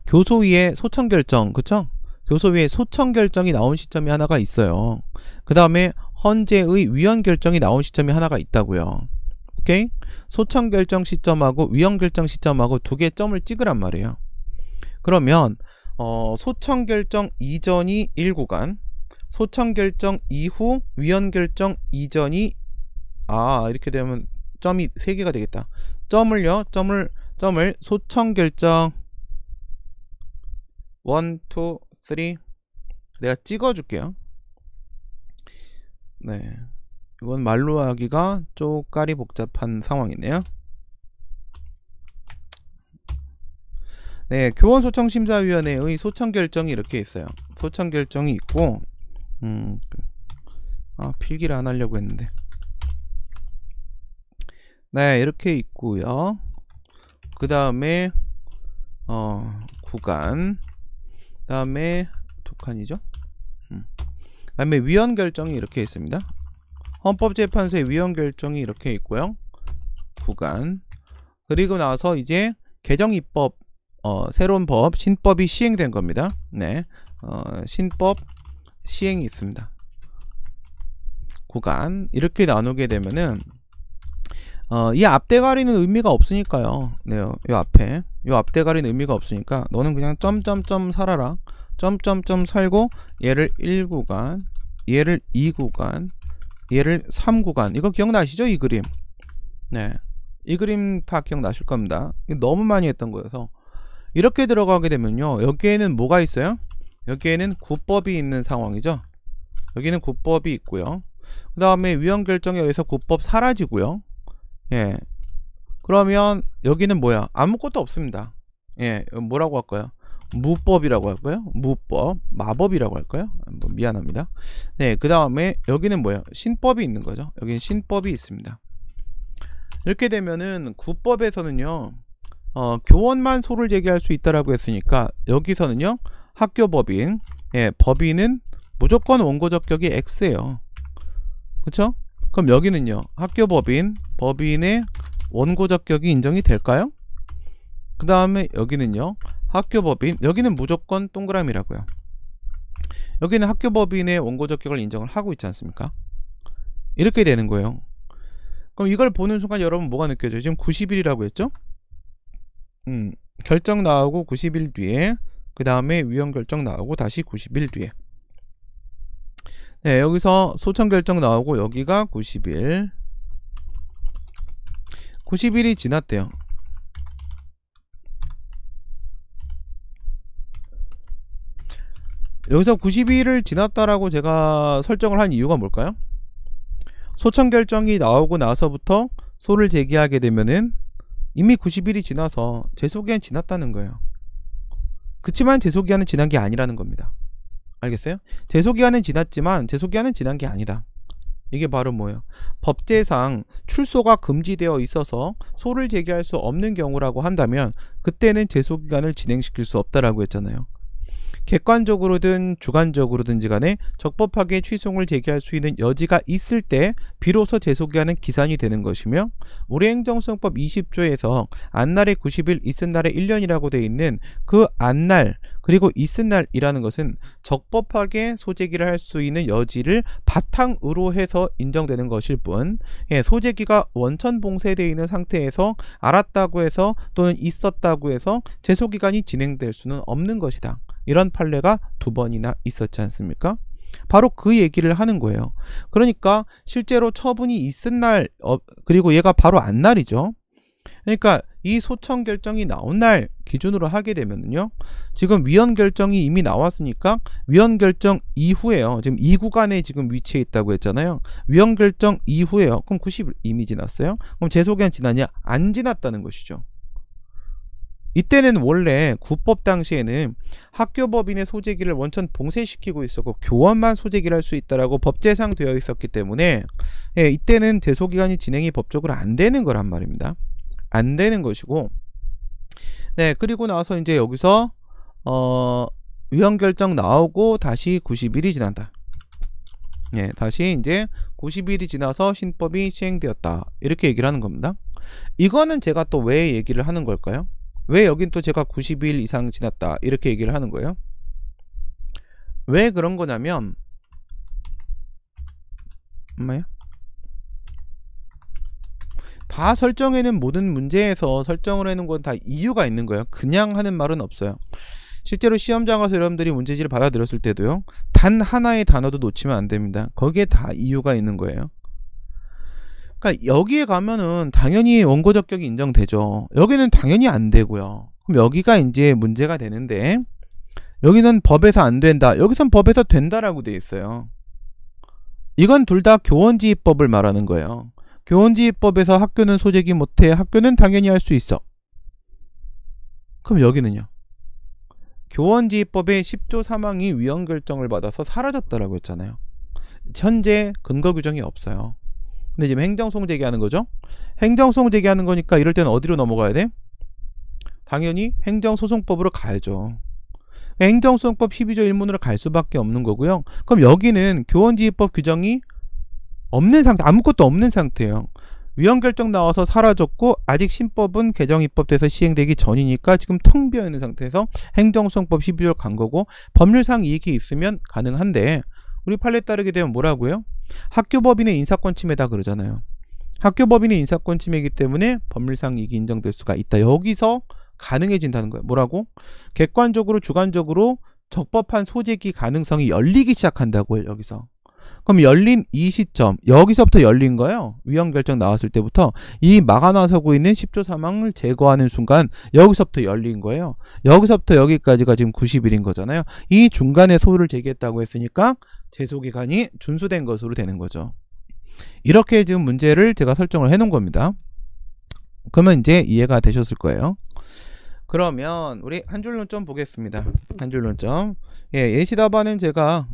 교소위의 소청결정, 그쵸? 교소위의 소청결정이 나온 시점이 하나가 있어요. 그 다음에 헌재의 위헌 결정이 나온 시점이 하나가 있다고요. 오케이? 소청결정 시점하고 위헌 결정 시점하고 두 개의 점을 찍으란 말이에요. 그러면 소청결정 이전이 1구간, 소청결정 이후 위헌결정 이전이 이렇게 되면 점이 3개가 되겠다. 점을 소청결정 1, 2, 3 내가 찍어줄게요. 네, 이건 말로 하기가 쪼까리 복잡한 상황이네요. 네, 교원소청심사위원회의 소청결정이 이렇게 있어요. 소청결정이 있고, 필기를 안 하려고 했는데. 네, 이렇게 있고요. 그 다음에 구간, 그 다음에 두 칸이죠. 그 다음에 위헌 결정이 이렇게 있습니다. 헌법재판소의 위헌 결정이 이렇게 있고요. 구간. 그리고 나서 이제 개정 입법 새로운 법, 신법이 시행된 겁니다. 네, 신법 시행이 있습니다. 구간 이렇게 나누게 되면은 이 앞대가리는 의미가 없으니까요. 네, 요 앞대가리는 의미가 없으니까 너는 그냥 점점점 살아라. 점점점 살고 얘를 1구간, 얘를 2구간, 얘를 3구간. 이거 기억나시죠? 이 그림. 네, 이 그림 다 기억나실 겁니다. 너무 많이 했던 거여서 이렇게 들어가게 되면요, 여기에는 뭐가 있어요? 여기에는 구법이 있는 상황이죠. 여기는 구법이 있고요. 그 다음에 위헌결정에 의해서 구법 사라지고요. 예, 그러면 여기는 뭐야? 아무것도 없습니다. 예, 뭐라고 할까요? 무법이라고 할까요? 무법, 마법이라고 할까요? 미안합니다. 네, 그 다음에 여기는 뭐야? 신법이 있는 거죠. 여기는 신법이 있습니다. 이렇게 되면은 구법에서는요, 교원만 소를 제기할 수 있다라고 했으니까 여기서는요, 학교법인, 예, 법인은 무조건 원고적격이 X예요. 그쵸? 그럼 여기는요, 학교법인, 법인의 원고적격이 인정이 될까요? 그 다음에 여기는요, 학교법인, 여기는 무조건 동그라미라고요. 여기는 학교법인의 원고적격을 인정을 하고 있지 않습니까? 이렇게 되는 거예요. 그럼 이걸 보는 순간 여러분 뭐가 느껴져요? 지금 90일이라고 했죠? 결정 나오고 90일 뒤에, 그 다음에 위헌결정 나오고 다시 90일 뒤에. 네, 여기서 소청결정 나오고 여기가 90일. 90일이 지났대요. 여기서 90일을 지났다라고 제가 설정을 한 이유가 뭘까요? 소청결정이 나오고 나서부터 소를 제기하게 되면은 이미 90일이 지나서 제소기한 지났다는 거예요. 그치만 제소기한은 지난 게 아니라는 겁니다. 알겠어요? 제소기한은 지났지만 제소기한은 지난 게 아니다. 이게 바로 뭐예요? 법제상 출소가 금지되어 있어서 소를 제기할 수 없는 경우라고 한다면 그때는 제소기간을 진행시킬 수 없다라고 했잖아요. 객관적으로든 주관적으로든지 간에 적법하게 취소를 제기할 수 있는 여지가 있을 때 비로소 제소기한은 기산이 되는 것이며, 우리 행정소송법 20조에서 안날에 90일, 이튿날에 1년이라고 되어 있는 그 안날 그리고 이튿날이라는 것은 적법하게 소제기를 할 수 있는 여지를 바탕으로 해서 인정되는 것일 뿐, 소제기가 원천 봉쇄되어 있는 상태에서 알았다고 해서 또는 있었다고 해서 제소기간이 진행될 수는 없는 것이다. 이런 판례가 2번이나 있었지 않습니까? 바로 그 얘기를 하는 거예요. 그러니까 실제로 처분이 있은 날, 그리고 얘가 바로 안날이죠. 그러니까 이 소청 결정이 나온 날 기준으로 하게 되면요, 지금 위헌 결정이 이미 나왔으니까 위헌 결정 이후에요. 지금 이 구간에 지금 위치해 있다고 했잖아요. 위헌 결정 이후에요. 그럼 90일 이미 지났어요. 그럼 제소기한 지났냐? 안 지났다는 것이죠. 이때는 원래 구법 당시에는 학교법인의 소제기를 원천 봉쇄시키고 있었고 교원만 소제기를 할 수 있다라고 법제상 되어 있었기 때문에, 이때는 제소기간이 진행이 법적으로 안 되는 거란 말입니다. 안 되는 것이고, 네, 그리고 나서 이제 여기서 위헌 결정 나오고 다시 90일이 지난다. 네, 다시 이제 90일이 지나서 신법이 시행되었다. 이렇게 얘기를 하는 겁니다. 이거는 제가 또 왜 얘기를 하는 걸까요? 왜 여긴 또 제가 90일 이상 지났다 이렇게 얘기를 하는 거예요? 왜 그런 거냐면, 엄마야? 다 설정해는 모든 문제에서 설정을 해놓은 건 다 이유가 있는 거예요. 그냥 하는 말은 없어요. 실제로 시험장 가서 여러분들이 문제지를 받아들였을 때도요, 단 하나의 단어도 놓치면 안 됩니다. 거기에 다 이유가 있는 거예요. 그러니까 여기에 가면은 당연히 원고적격이 인정되죠. 여기는 당연히 안 되고요. 그럼 여기가 이제 문제가 되는데, 여기는 법에서 안 된다, 여기선 법에서 된다라고 돼 있어요. 이건 둘 다 교원지휘법을 말하는 거예요. 교원지휘법에서 학교는 소제기 못해, 학교는 당연히 할 수 있어. 그럼 여기는요, 교원지휘법의 10조 3항이 위헌 결정을 받아서 사라졌다라고 했잖아요. 현재 근거 규정이 없어요. 근데 지금 행정소송 제기하는 거죠. 행정소송 제기하는 거니까 이럴 때는 어디로 넘어가야 돼? 당연히 행정소송법으로 가야죠. 행정소송법 12조 1문으로 갈 수밖에 없는 거고요. 그럼 여기는 교원지휘법 규정이 없는 상태, 아무것도 없는 상태예요. 위헌 결정 나와서 사라졌고 아직 신법은 개정 입법돼서 시행되기 전이니까 지금 텅 비어 있는 상태에서 행정소송법 12조 간 거고 법률상 이익이 있으면 가능한데 우리 판례 따르게 되면 뭐라고요? 학교법인의 인사권 침해다 그러잖아요. 학교법인의 인사권 침해이기 때문에 법률상 이익이 인정될 수가 있다. 여기서 가능해진다는 거예요. 뭐라고? 객관적으로 주관적으로 적법한 소재기 가능성이 열리기 시작한다고요. 여기서. 그럼 열린 이 시점, 여기서부터 열린 거예요. 위헌 결정 나왔을 때부터 이 막아나서고 있는 10조 사망을 제거하는 순간 여기서부터 열린 거예요. 여기서부터 여기까지가 지금 90일인 거잖아요. 이 중간에 소를 제기했다고 했으니까 제소기간이 준수된 것으로 되는 거죠. 이렇게 지금 문제를 제가 설정을 해 놓은 겁니다. 그러면 이제 이해가 되셨을 거예요. 그러면 우리 한 줄 논점 보겠습니다. 한 줄 논점. 예, 예시 답안은 제가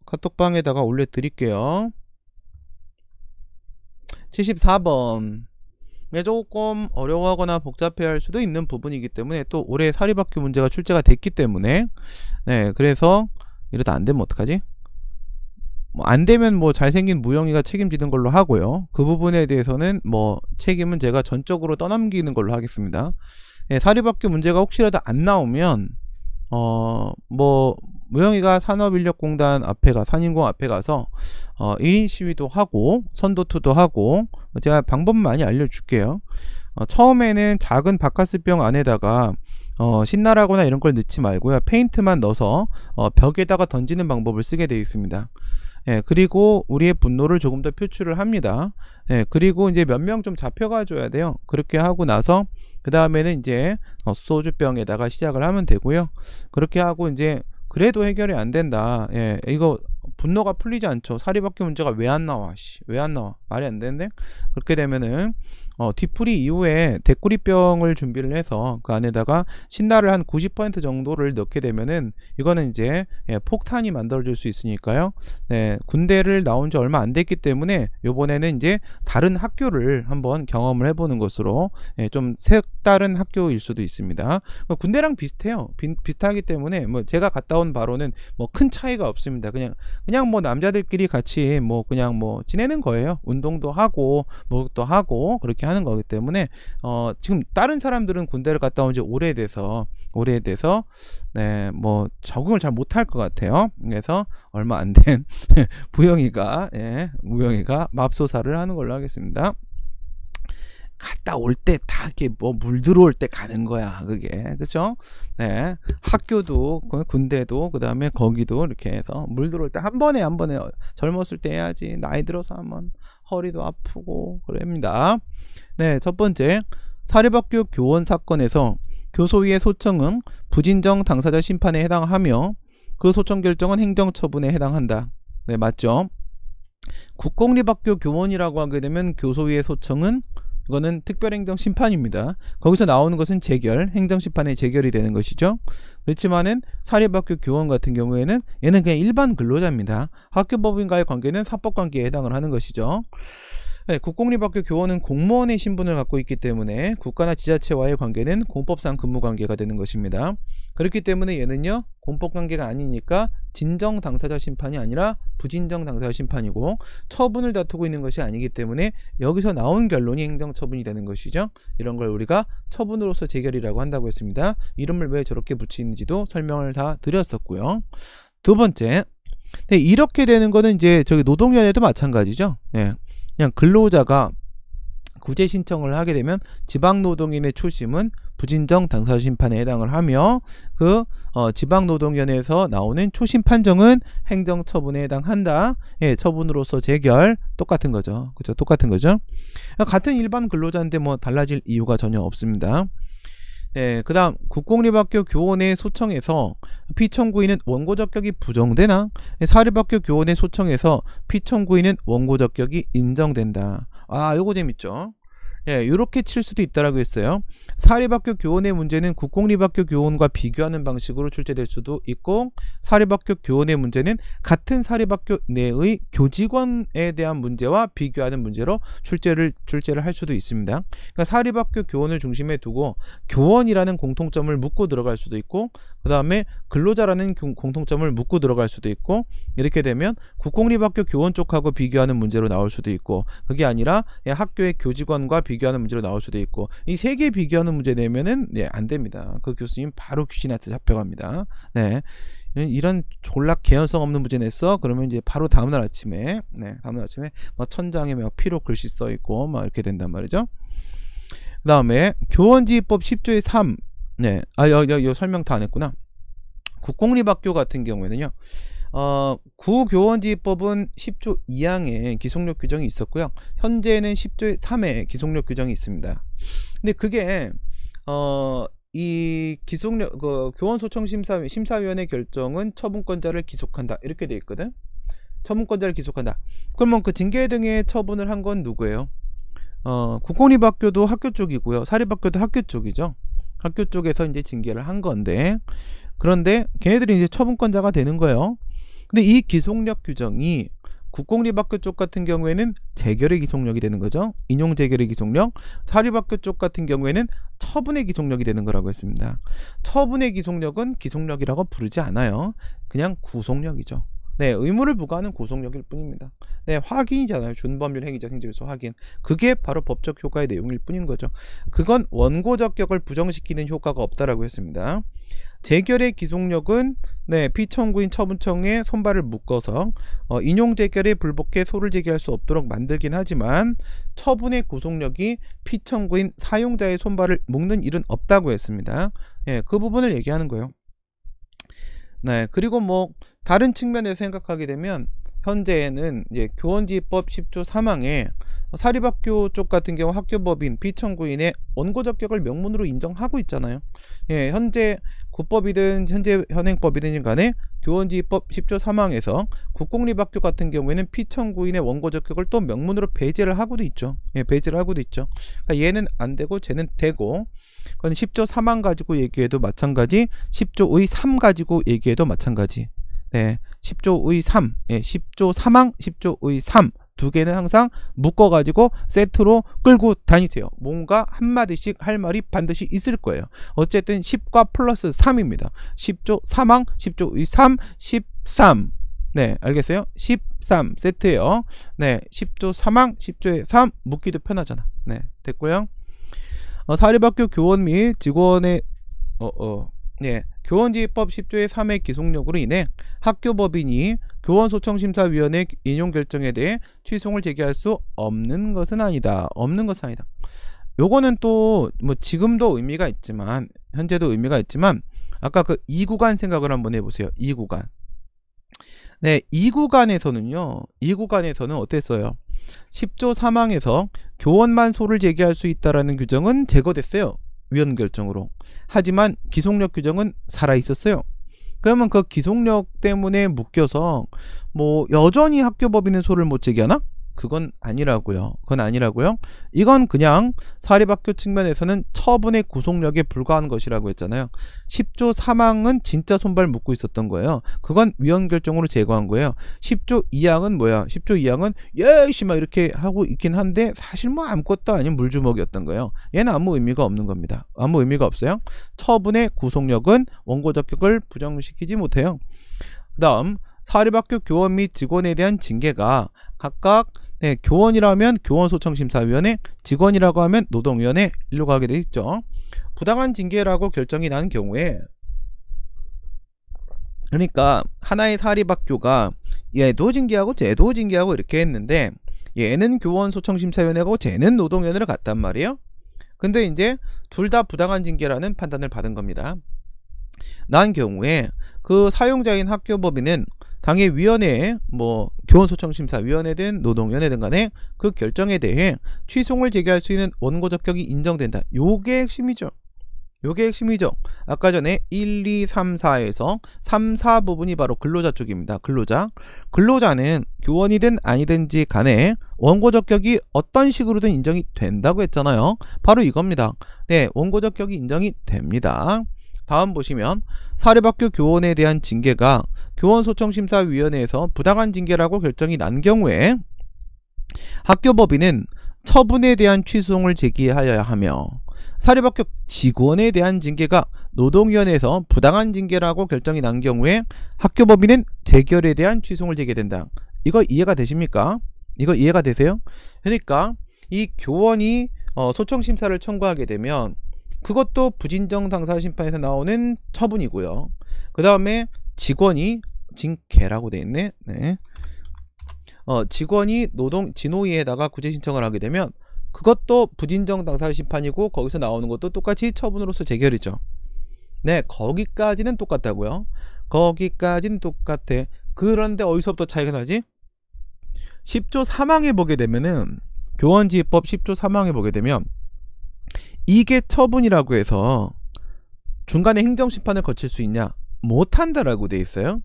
카톡방에다가 올려드릴게요. 74번. 조금 어려워하거나 복잡해할 수도 있는 부분이기 때문에 또 올해 사립학교 문제가 출제가 됐기 때문에 네, 그래서 이러다 안 되면 어떡하지? 뭐 안 되면 뭐 잘생긴 무영이가 책임지는 걸로 하고요. 그 부분에 대해서는 뭐 책임은 제가 전적으로 떠넘기는 걸로 하겠습니다. 네, 사립학교 문제가 혹시라도 안 나오면 뭐 무영이가 산업인력공단 앞에 산인공 앞에 가서 1인 시위도 하고 선도투도 하고 제가 방법 많이 알려줄게요. 처음에는 작은 바카스병 안에다가 신나라거나 이런 걸 넣지 말고요. 페인트만 넣어서 벽에다가 던지는 방법을 쓰게 되어 있습니다. 예, 그리고 우리의 분노를 조금 더 표출을 합니다. 예, 그리고 이제 몇 명 좀 잡혀가 줘야 돼요. 그렇게 하고 나서 그 다음에는 이제 소주병에다가 시작을 하면 되고요. 그렇게 하고 이제 그래도 해결이 안 된다. 예, 이거 분노가 풀리지 않죠. 사립학교 문제가 왜 안 나와? 왜 안 나와? 말이 안 되는데? 그렇게 되면은 뒤풀이 이후에 대꾸리병을 준비를 해서 그 안에다가 신나를 한 90% 정도를 넣게 되면은 이거는 이제 폭탄이 만들어질 수 있으니까요. 네, 군대를 나온 지 얼마 안 됐기 때문에 요번에는 이제 다른 학교를 한번 경험을 해보는 것으로 좀 색다른 학교일 수도 있습니다. 군대랑 비슷해요. 비슷하기 때문에 뭐 제가 갔다 온 바로는 뭐 큰 차이가 없습니다. 그냥 뭐 남자들끼리 같이 뭐 그냥 뭐 지내는 거예요. 운동도 하고 뭐도 하고 그렇게 하는 거기 때문에 지금 다른 사람들은 군대를 갔다 온 지 오래돼서 네, 뭐 적응을 잘 못할 것 같아요. 그래서 얼마 안 된 무영이가 맙소사를 하는 걸로 하겠습니다. 갔다 올 때 다 이렇게 뭐 물 들어올 때 가는 거야, 그게. 그쵸? 네. 학교도, 군대도, 그 다음에 거기도 이렇게 해서 물 들어올 때 한 번에 젊었을 때 해야지. 나이 들어서 하면 허리도 아프고, 그럽니다. 네. 첫 번째. 사립학교 교원 사건에서 교소위의 소청은 부진정 당사자 심판에 해당하며 그 소청 결정은 행정처분에 해당한다. 네. 맞죠? 국공립학교 교원이라고 하게 되면 교소위의 소청은 이거는 특별행정심판입니다. 거기서 나오는 것은 재결, 행정심판의 재결이 되는 것이죠. 그렇지만은 사립학교 교원 같은 경우에는 얘는 그냥 일반 근로자입니다. 학교법인과의 관계는 사법관계에 해당을 하는 것이죠. 네, 국공립학교 교원은 공무원의 신분을 갖고 있기 때문에 국가나 지자체와의 관계는 공법상 근무관계가 되는 것입니다. 그렇기 때문에 얘는요, 공법관계가 아니니까 진정 당사자 심판이 아니라 부진정 당사자 심판이고 처분을 다투고 있는 것이 아니기 때문에 여기서 나온 결론이 행정처분이 되는 것이죠. 이런 걸 우리가 처분으로서 재결이라고 한다고 했습니다. 이름을 왜 저렇게 붙이는지도 설명을 다 드렸었고요. 두 번째, 네, 이렇게 되는 거는 이제 저기 노동위원회도 마찬가지죠. 예. 그냥 근로자가 구제 신청을 하게 되면 지방노동위원회 초심은 부진정 당사자 심판에 해당을 하며 그 지방노동위원회에서 나오는 초심 판정은 행정처분에 해당한다. 예, 처분으로서 재결 똑같은 거죠. 그죠? 똑같은 거죠. 같은 일반 근로자인데 뭐 달라질 이유가 전혀 없습니다. 네, 그 다음 국공립학교 교원의 소청에서 피청구인은 원고 적격이 부정되나? 사립학교 교원의 소청에서 피청구인은 원고 적격이 인정된다. 아, 요거 재밌죠? 예, 이렇게 칠 수도 있다라고 했어요. 사립학교 교원의 문제는 국공립학교 교원과 비교하는 방식으로 출제될 수도 있고, 사립학교 교원의 문제는 같은 사립학교 내의 교직원에 대한 문제와 비교하는 문제로 출제를 할 수도 있습니다. 그러니까 사립학교 교원을 중심에 두고 교원이라는 공통점을 묻고 들어갈 수도 있고, 그 다음에 근로자라는 공통점을 묻고 들어갈 수도 있고, 이렇게 되면 국공립학교 교원 쪽하고 비교하는 문제로 나올 수도 있고, 그게 아니라 학교의 교직원과 비교하는 문제로 나올 수도 있고, 이 세 개 비교하는 문제 내면은 안 됩니다. 그 교수님 바로 귀신한테 잡혀갑니다. 네. 이런 졸라 개연성 없는 문제 냈어? 그러면 이제 바로 다음날 아침에 막 천장에 막 피로 글씨 써 있고 막 이렇게 된단 말이죠. 그 다음에 교원지휘법 10조의 3. 네. 여기 설명 다 안 했구나. 국공립학교 같은 경우에는요. 구교원지휘법은 10조 2항에 기속력 규정이 있었고요. 현재는 10조의 3에 기속력 규정이 있습니다. 근데 그게 이 기속력 교원소청심사위원회 결정은 처분권자를 기속한다 이렇게 돼 있거든. 처분권자를 기속한다. 그러면 그 징계 등의 처분을 한 건 누구예요? 국공립학교도 학교 쪽이고요. 사립학교도 학교 쪽이죠. 학교 쪽에서 이제 징계를 한 건데, 그런데 걔네들이 이제 처분권자가 되는 거예요. 근데 이 기속력 규정이 국공립학교 쪽 같은 경우에는 재결의 기속력이 되는 거죠. 인용 재결의 기속력. 사립학교 쪽 같은 경우에는 처분의 기속력이 되는 거라고 했습니다. 처분의 기속력은 기속력이라고 부르지 않아요. 그냥 구속력이죠. 네, 의무를 부과하는 구속력일 뿐입니다. 네, 확인이잖아요. 준법률 행위적 행정에서 확인. 그게 바로 법적 효과의 내용일 뿐인 거죠. 그건 원고적 격을 부정시키는 효과가 없다라고 했습니다. 재결의 기속력은 피청구인 처분청에 손발을 묶어서 인용 재결에 불복해 소를 제기할 수 없도록 만들긴 하지만, 처분의 구속력이 피청구인 사용자의 손발을 묶는 일은 없다고 했습니다. 예, 그 부분을 얘기하는 거예요. 네, 그리고 뭐 다른 측면에서 생각하게 되면 현재는 이제 교원지휘법 10조 3항에 사립학교 쪽 같은 경우 학교법인 비청구인의 원고적 격을 명문으로 인정하고 있잖아요. 예, 현재 국법이든 현재 현행법이든 간에 교원지휘법 10조 3항에서 국공립학교 같은 경우에는 피청구인의 원고적 격을 또 명문으로 배제를 하고도 있죠. 예, 배제를 하고도 있죠. 그러니까 얘는 안 되고 쟤는 되고, 그건 10조 3항 가지고 얘기해도 마찬가지, 10조의 3 가지고 얘기해도 마찬가지. 네, 10조의 3, 10조 3항, 10조의 3 두 개는 항상 묶어가지고 세트로 끌고 다니세요. 뭔가 한마디씩 할 말이 반드시 있을 거예요. 어쨌든 10과 플러스 3입니다. 10조 3항, 10조의 3, 13. 네, 알겠어요? 13 세트예요. 네, 10조 3항, 10조의 3 묶기도 편하잖아. 네, 됐고요. 사립학교 교원 및 직원의 교원지휘법 10조의 3의 기속력으로 인해 학교법인이 교원소청심사위원회 인용 결정에 대해 취소를 제기할 수 없는 것은 아니다. 요거는 또 뭐 지금도 의미가 있지만, 현재도 의미가 있지만, 아까 그 2구간 생각을 한번 해보세요. 2구간. 네, 2구간에서는 어땠어요? 10조 3항에서 교원만 소를 제기할 수 있다라는 규정은 제거됐어요. 위원 결정으로. 하지만 기속력 규정은 살아있었어요. 그러면 그 기속력 때문에 묶여서 뭐 여전히 학교법인은 소를 못 제기하나? 그건 아니라고요. 이건 그냥 사립학교 측면에서는 처분의 구속력에 불과한 것이라고 했잖아요. 10조 3항은 진짜 손발 묶고 있었던 거예요. 그건 위원 결정으로 제거한 거예요. 10조 2항은 뭐야? 10조 2항은 예시 막 이렇게 하고 있긴 한데 사실 뭐 아무것도 아닌 물주먹이었던 거예요. 얘는 아무 의미가 없는 겁니다. 아무 의미가 없어요. 처분의 구속력은 원고적 격을 부정시키지 못해요. 그 다음, 사립학교 교원 및 직원에 대한 징계가 각각 교원이라면 교원소청심사위원회, 직원이라고 하면 노동위원회 일로 가게 돼 있죠. 부당한 징계라고 결정이 난 경우에, 그러니까 하나의 사립학교가 얘도 징계하고 쟤도 징계하고 이렇게 했는데, 얘는 교원소청심사위원회고 쟤는 노동위원회를 갔단 말이에요. 근데 이제 둘 다 부당한 징계라는 판단을 받은 겁니다. 난 경우에 그 사용자인 학교법인은 당의 위원회에 뭐 교원소청심사위원회든 노동위원회든 간에 그 결정에 대해 취소를 제기할 수 있는 원고적 격이 인정된다. 요게 핵심이죠. 요게 핵심이죠. 아까 전에 1, 2, 3, 4에서 3, 4 부분이 바로 근로자 쪽입니다. 근로자는 교원이든 아니든지 간에 원고적 격이 어떤 식으로든 인정이 된다고 했잖아요. 바로 이겁니다. 네, 원고적 격이 인정이 됩니다. 다음 보시면 사립학교 교원에 대한 징계가 교원소청심사위원회에서 부당한 징계라고 결정이 난 경우에 학교법인은 처분에 대한 취소송을 제기하여야 하며, 사립학교 직원에 대한 징계가 노동위원회에서 부당한 징계라고 결정이 난 경우에 학교법인은 재결에 대한 취소송을 제기된다. 이거 이해가 되십니까? 이거 이해가 되세요? 그러니까 이 교원이 소청심사를 청구하게 되면 그것도 부진정 당사 심판에서 나오는 처분이고요. 그 다음에 직원이 징계라고 돼 있네. 네. 직원이 진호위에다가 구제 신청을 하게 되면 그것도 부진정 당사 심판이고 거기서 나오는 것도 똑같이 처분으로서 재결이죠. 네, 거기까지는 똑같다고요. 거기까지는 똑같아. 그런데 어디서부터 차이가 나지? 10조 3항에 보게 되면은, 교원지휘법 10조 3항에 보게 되면 이게 처분이라고 해서 중간에 행정심판을 거칠 수 있냐? 못한다라고 돼 있어요.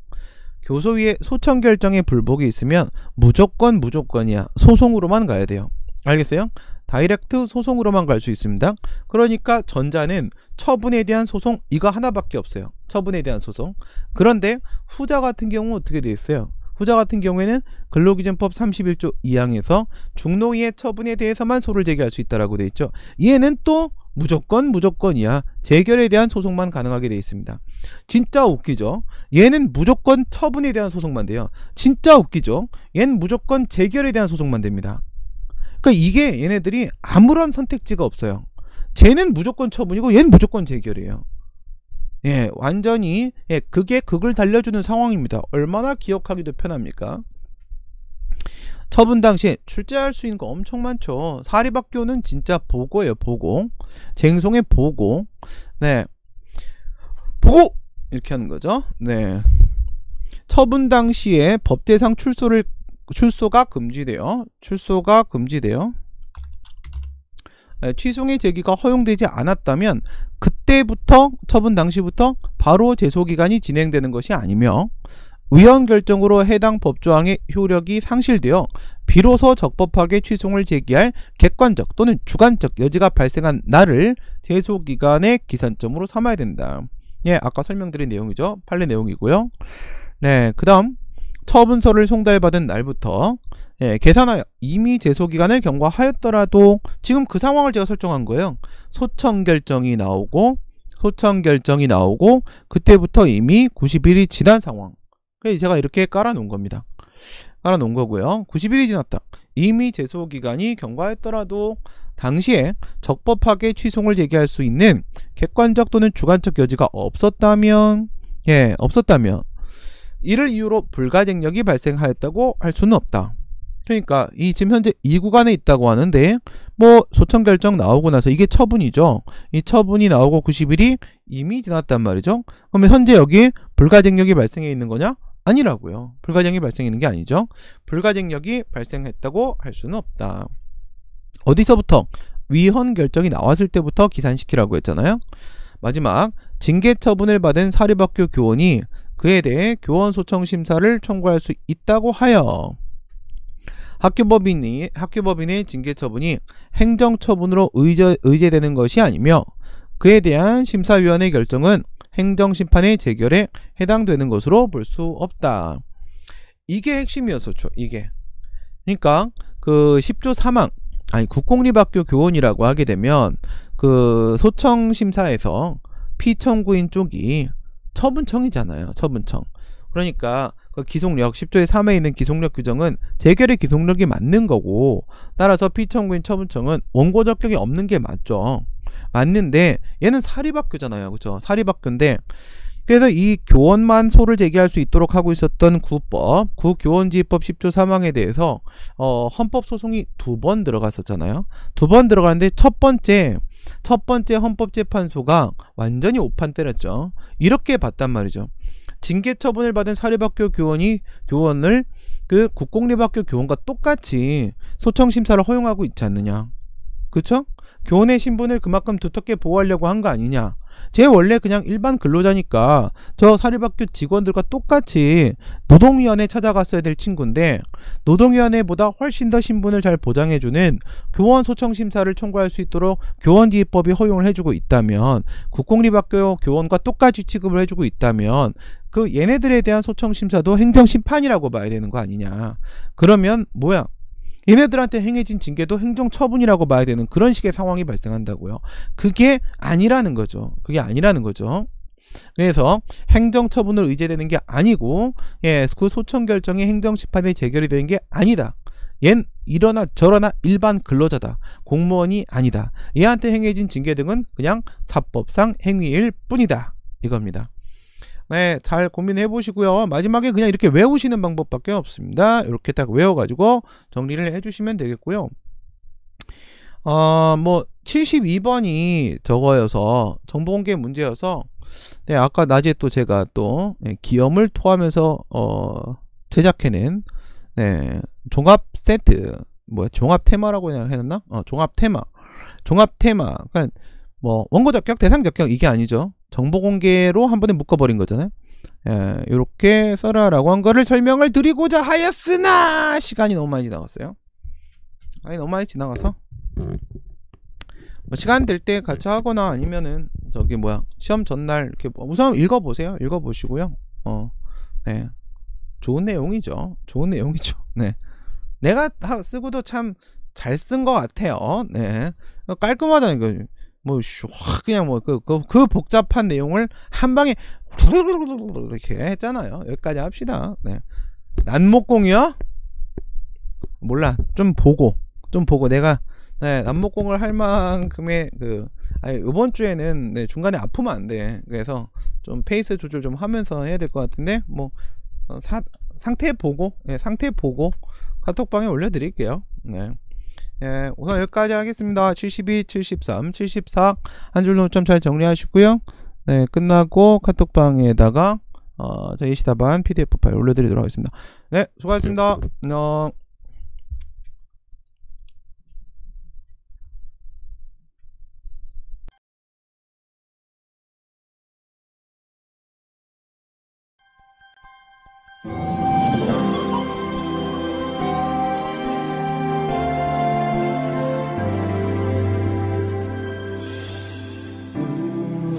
교소위의 소청 결정에 불복이 있으면 무조건이야. 소송으로만 가야 돼요. 알겠어요? 다이렉트 소송으로만 갈 수 있습니다. 그러니까 전자는 처분에 대한 소송 이거 하나밖에 없어요. 처분에 대한 소송. 그런데 후자 같은 경우 어떻게 돼 있어요? 후자 같은 경우에는 근로기준법 31조 2항에서 중노위의 처분에 대해서만 소를 제기할 수 있다라고 돼 있죠. 얘는 또 무조건이야. 재결에 대한 소송만 가능하게 돼 있습니다. 진짜 웃기죠? 얘는 무조건 처분에 대한 소송만 돼요. 진짜 웃기죠? 얘는 무조건 재결에 대한 소송만 됩니다. 그러니까 이게 얘네들이 아무런 선택지가 없어요. 쟤는 무조건 처분이고 얘는 무조건 재결이에요. 예, 완전히 그게 극을 달려주는 상황입니다. 얼마나 기억하기도 편합니까? 처분 당시에 출제할 수 있는 거 엄청 많죠. 사립학교는 진짜 보고예요. 보고. 쟁송의 보고. 네, 보고! 이렇게 하는 거죠. 네. 처분 당시에 법대상 출소가 금지돼요. 취소의 제기가 허용되지 않았다면 그때부터, 처분 당시부터 바로 제소기간이 진행되는 것이 아니며, 위헌 결정으로 해당 법조항의 효력이 상실되어 비로소 적법하게 취소를 제기할 객관적 또는 주관적 여지가 발생한 날을 제소기간의 기산점으로 삼아야 된다. 예, 아까 설명드린 내용이죠. 판례 내용이고요. 네, 그 다음 처분서를 송달받은 날부터 계산하여 이미 제소기간을 경과하였더라도, 지금 그 상황을 제가 설정한 거예요. 소청결정이 나오고 그때부터 이미 90일이 지난 상황. 그래서 제가 이렇게 깔아놓은 겁니다. 깔아놓은 거고요. 90일이 지났다. 이미 제소기간이 경과했더라도 당시에 적법하게 취소를 제기할 수 있는 객관적 또는 주관적 여지가 없었다면, 이를 이유로 불가쟁력이 발생하였다고 할 수는 없다. 그러니까 지금 현재 이 구간에 있다고 하는데, 뭐 소청 결정 나오고 나서 이게 처분이죠. 이 처분이 나오고 90일이 이미 지났단 말이죠. 그러면 현재 여기 불가쟁력이 발생해 있는 거냐? 아니라고요. 불가쟁력이 발생해 있는 게 아니죠. 불가쟁력이 발생했다고 할 수는 없다. 어디서부터? 위헌 결정이 나왔을 때부터 기산시키라고 했잖아요. 마지막, 징계 처분을 받은 사립학교 교원이 그에 대해 교원 소청 심사를 청구할 수 있다고 하여 학교법인의 징계 처분이 행정 처분으로 의제되는 것이 아니며, 그에 대한 심사위원회 결정은 행정심판의 재결에 해당되는 것으로 볼 수 없다. 이게 핵심이었었죠. 이게. 그러니까 그 10조 3항, 국공립학교 교원이라고 하게 되면 그 소청심사에서 피청구인 쪽이 처분청이잖아요. 처분청. 그러니까 그 기속력, 10조의 3에 있는 기속력 규정은 재결의 기속력이 맞는 거고, 따라서 피청구인 처분청은 원고 적격이 없는 게 맞죠. 맞는데 얘는 사립학교잖아요. 그렇죠? 사립학교인데, 그래서 이 교원만 소를 제기할 수 있도록 하고 있었던 구교원지휘법 10조 3항에 대해서 헌법소송이 2번 들어갔었잖아요. 2번 들어갔는데 첫 번째 헌법재판소가 완전히 오판 때렸죠. 이렇게 봤단 말이죠. 징계 처분을 받은 사립학교 교원을 그 국공립학교 교원과 똑같이 소청심사를 허용하고 있지 않느냐. 그쵸? 교원의 신분을 그만큼 두텁게 보호하려고 한 거 아니냐. 쟤 원래 그냥 일반 근로자니까 저 사립학교 직원들과 똑같이 노동위원회 찾아갔어야 될 친구인데, 노동위원회보다 훨씬 더 신분을 잘 보장해주는 교원 소청심사를 청구할 수 있도록 교원기입법이 허용을 해주고 있다면, 국공립학교 교원과 똑같이 취급을 해주고 있다면 그 얘네들에 대한 소청심사도 행정심판이라고 봐야 되는 거 아니냐. 그러면 뭐야, 얘네들한테 행해진 징계도 행정처분이라고 봐야 되는 그런 식의 상황이 발생한다고요. 그게 아니라는 거죠. 그게 아니라는 거죠. 그래서 행정처분을 의제되는 게 아니고, 예, 그 소청 결정이 행정심판에 재결이 되는 게 아니다. 얜 이러나 저러나 일반 근로자다. 공무원이 아니다. 얘한테 행해진 징계 등은 그냥 사법상 행위일 뿐이다. 이겁니다. 네, 잘 고민해 보시고요. 마지막에 그냥 이렇게 외우시는 방법밖에 없습니다. 이렇게 딱 외워가지고 정리를 해주시면 되겠고요. 뭐 72번이 저거여서 정보공개 문제여서, 네, 아까 낮에 또 제가 또 기염을 토하면서 제작해낸, 네, 종합 세트, 뭐야, 종합 테마라고 해놨나? 종합 테마. 그러니까 뭐 원고 적격, 대상 적격 이게 아니죠. 정보 공개로 한 번에 묶어버린 거잖아요. 예, 이렇게 써라라고 한 거를 설명을 드리고자 하였으나 시간이 너무 많이 지나갔어요. 아니, 너무 많이 지나가서 뭐 시간 될 때 같이 하거나 아니면은 저기 뭐야, 시험 전날 이렇게 우선 읽어보세요. 읽어보시고요. 네, 좋은 내용이죠. 좋은 내용이죠. 네, 내가 쓰고도 참 잘 쓴 것 같아요. 네, 깔끔하다는 거. 뭐 확 그냥 뭐 그 복잡한 내용을 한 방에 이렇게 했잖아요. 여기까지 합시다. 네. 난목공이요? 몰라. 좀 보고 내가, 네, 난목공을 할 만큼의 이번 주에는, 네, 중간에 아프면 안 돼. 그래서 좀 페이스 조절 좀 하면서 해야 될 것 같은데, 뭐 상태 보고, 네, 상태 보고 카톡방에 올려드릴게요. 네. 예, 우선 여기까지 하겠습니다. 72, 73, 74 한 줄로 좀 잘 정리하시고요. 네, 끝나고 카톡방에다가 저희 시다반 PDF 파일 올려드리도록 하겠습니다. 네, 수고하셨습니다. 안녕.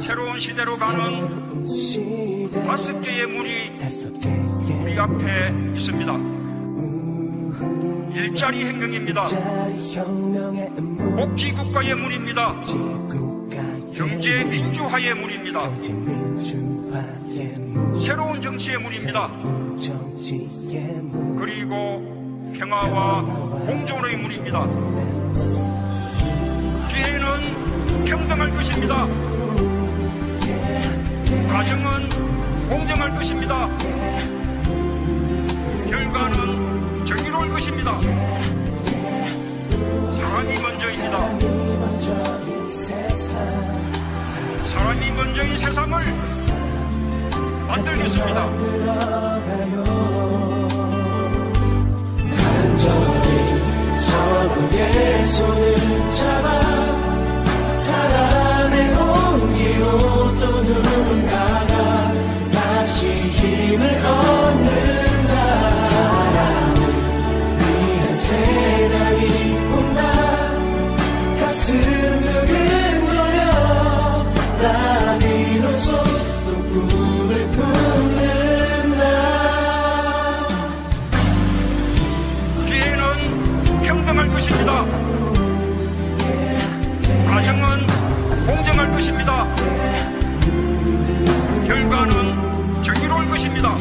새로운 시대로 가는 5개의 문이 우리 앞에 있습니다. 일자리 혁명입니다. 복지국가의 문입니다. 경제 민주화의 문입니다. 새로운 정치의 문입니다. 그리고 평화와 공존의 문입니다. 기회는 평등할 것입니다. 가정은 공정할 것입니다. 결과는 정의로울 것입니다. 사람이 먼저입니다. 사람이 먼저인 세상을 만들겠습니다. 서로의 손을 잡아 사랑의 온기로 또 누군가가 다시 힘을 얻는다. 사랑을 위한 세상이 온다. 가슴 두근거려 나 비로소 또 꿈을 품는다. 기회는 평등할 것입니다. 가정은 공정할 것입니다. 결과는 정의로울 것입니다.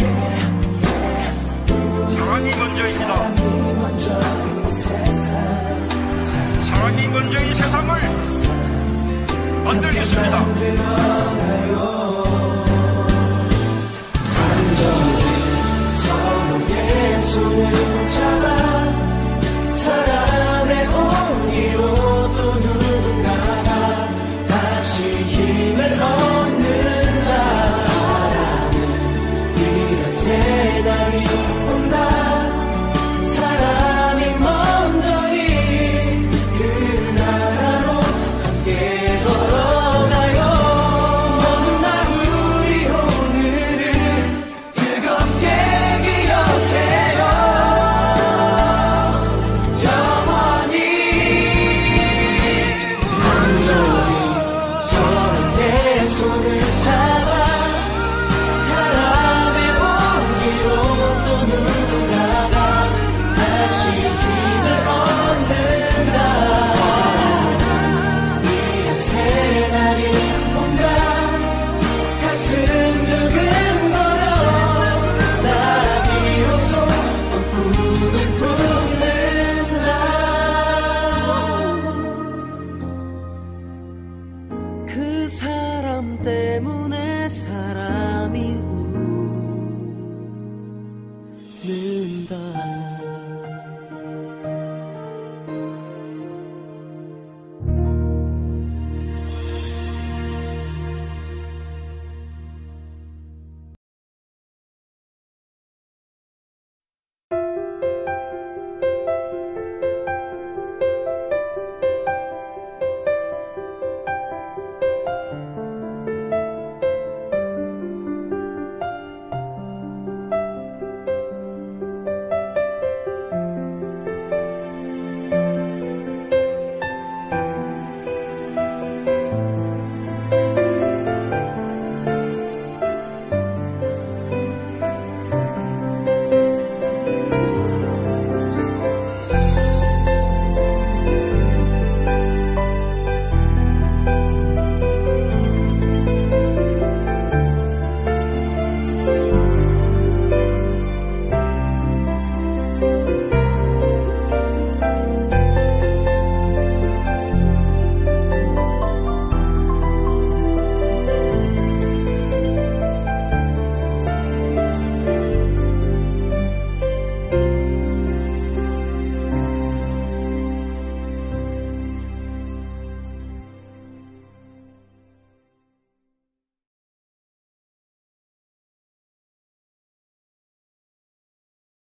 사랑이 먼저입니다. 사랑이 먼저인 세상을 만들겠습니다. 서로의 손을 잡아 사랑의 온기로 또 누군가가 다시 힘을 얻는다. 사랑을 위한 세상이 온다. 사랑이 먼저인 그 나라로 함께 걸어가요. 때문에 살아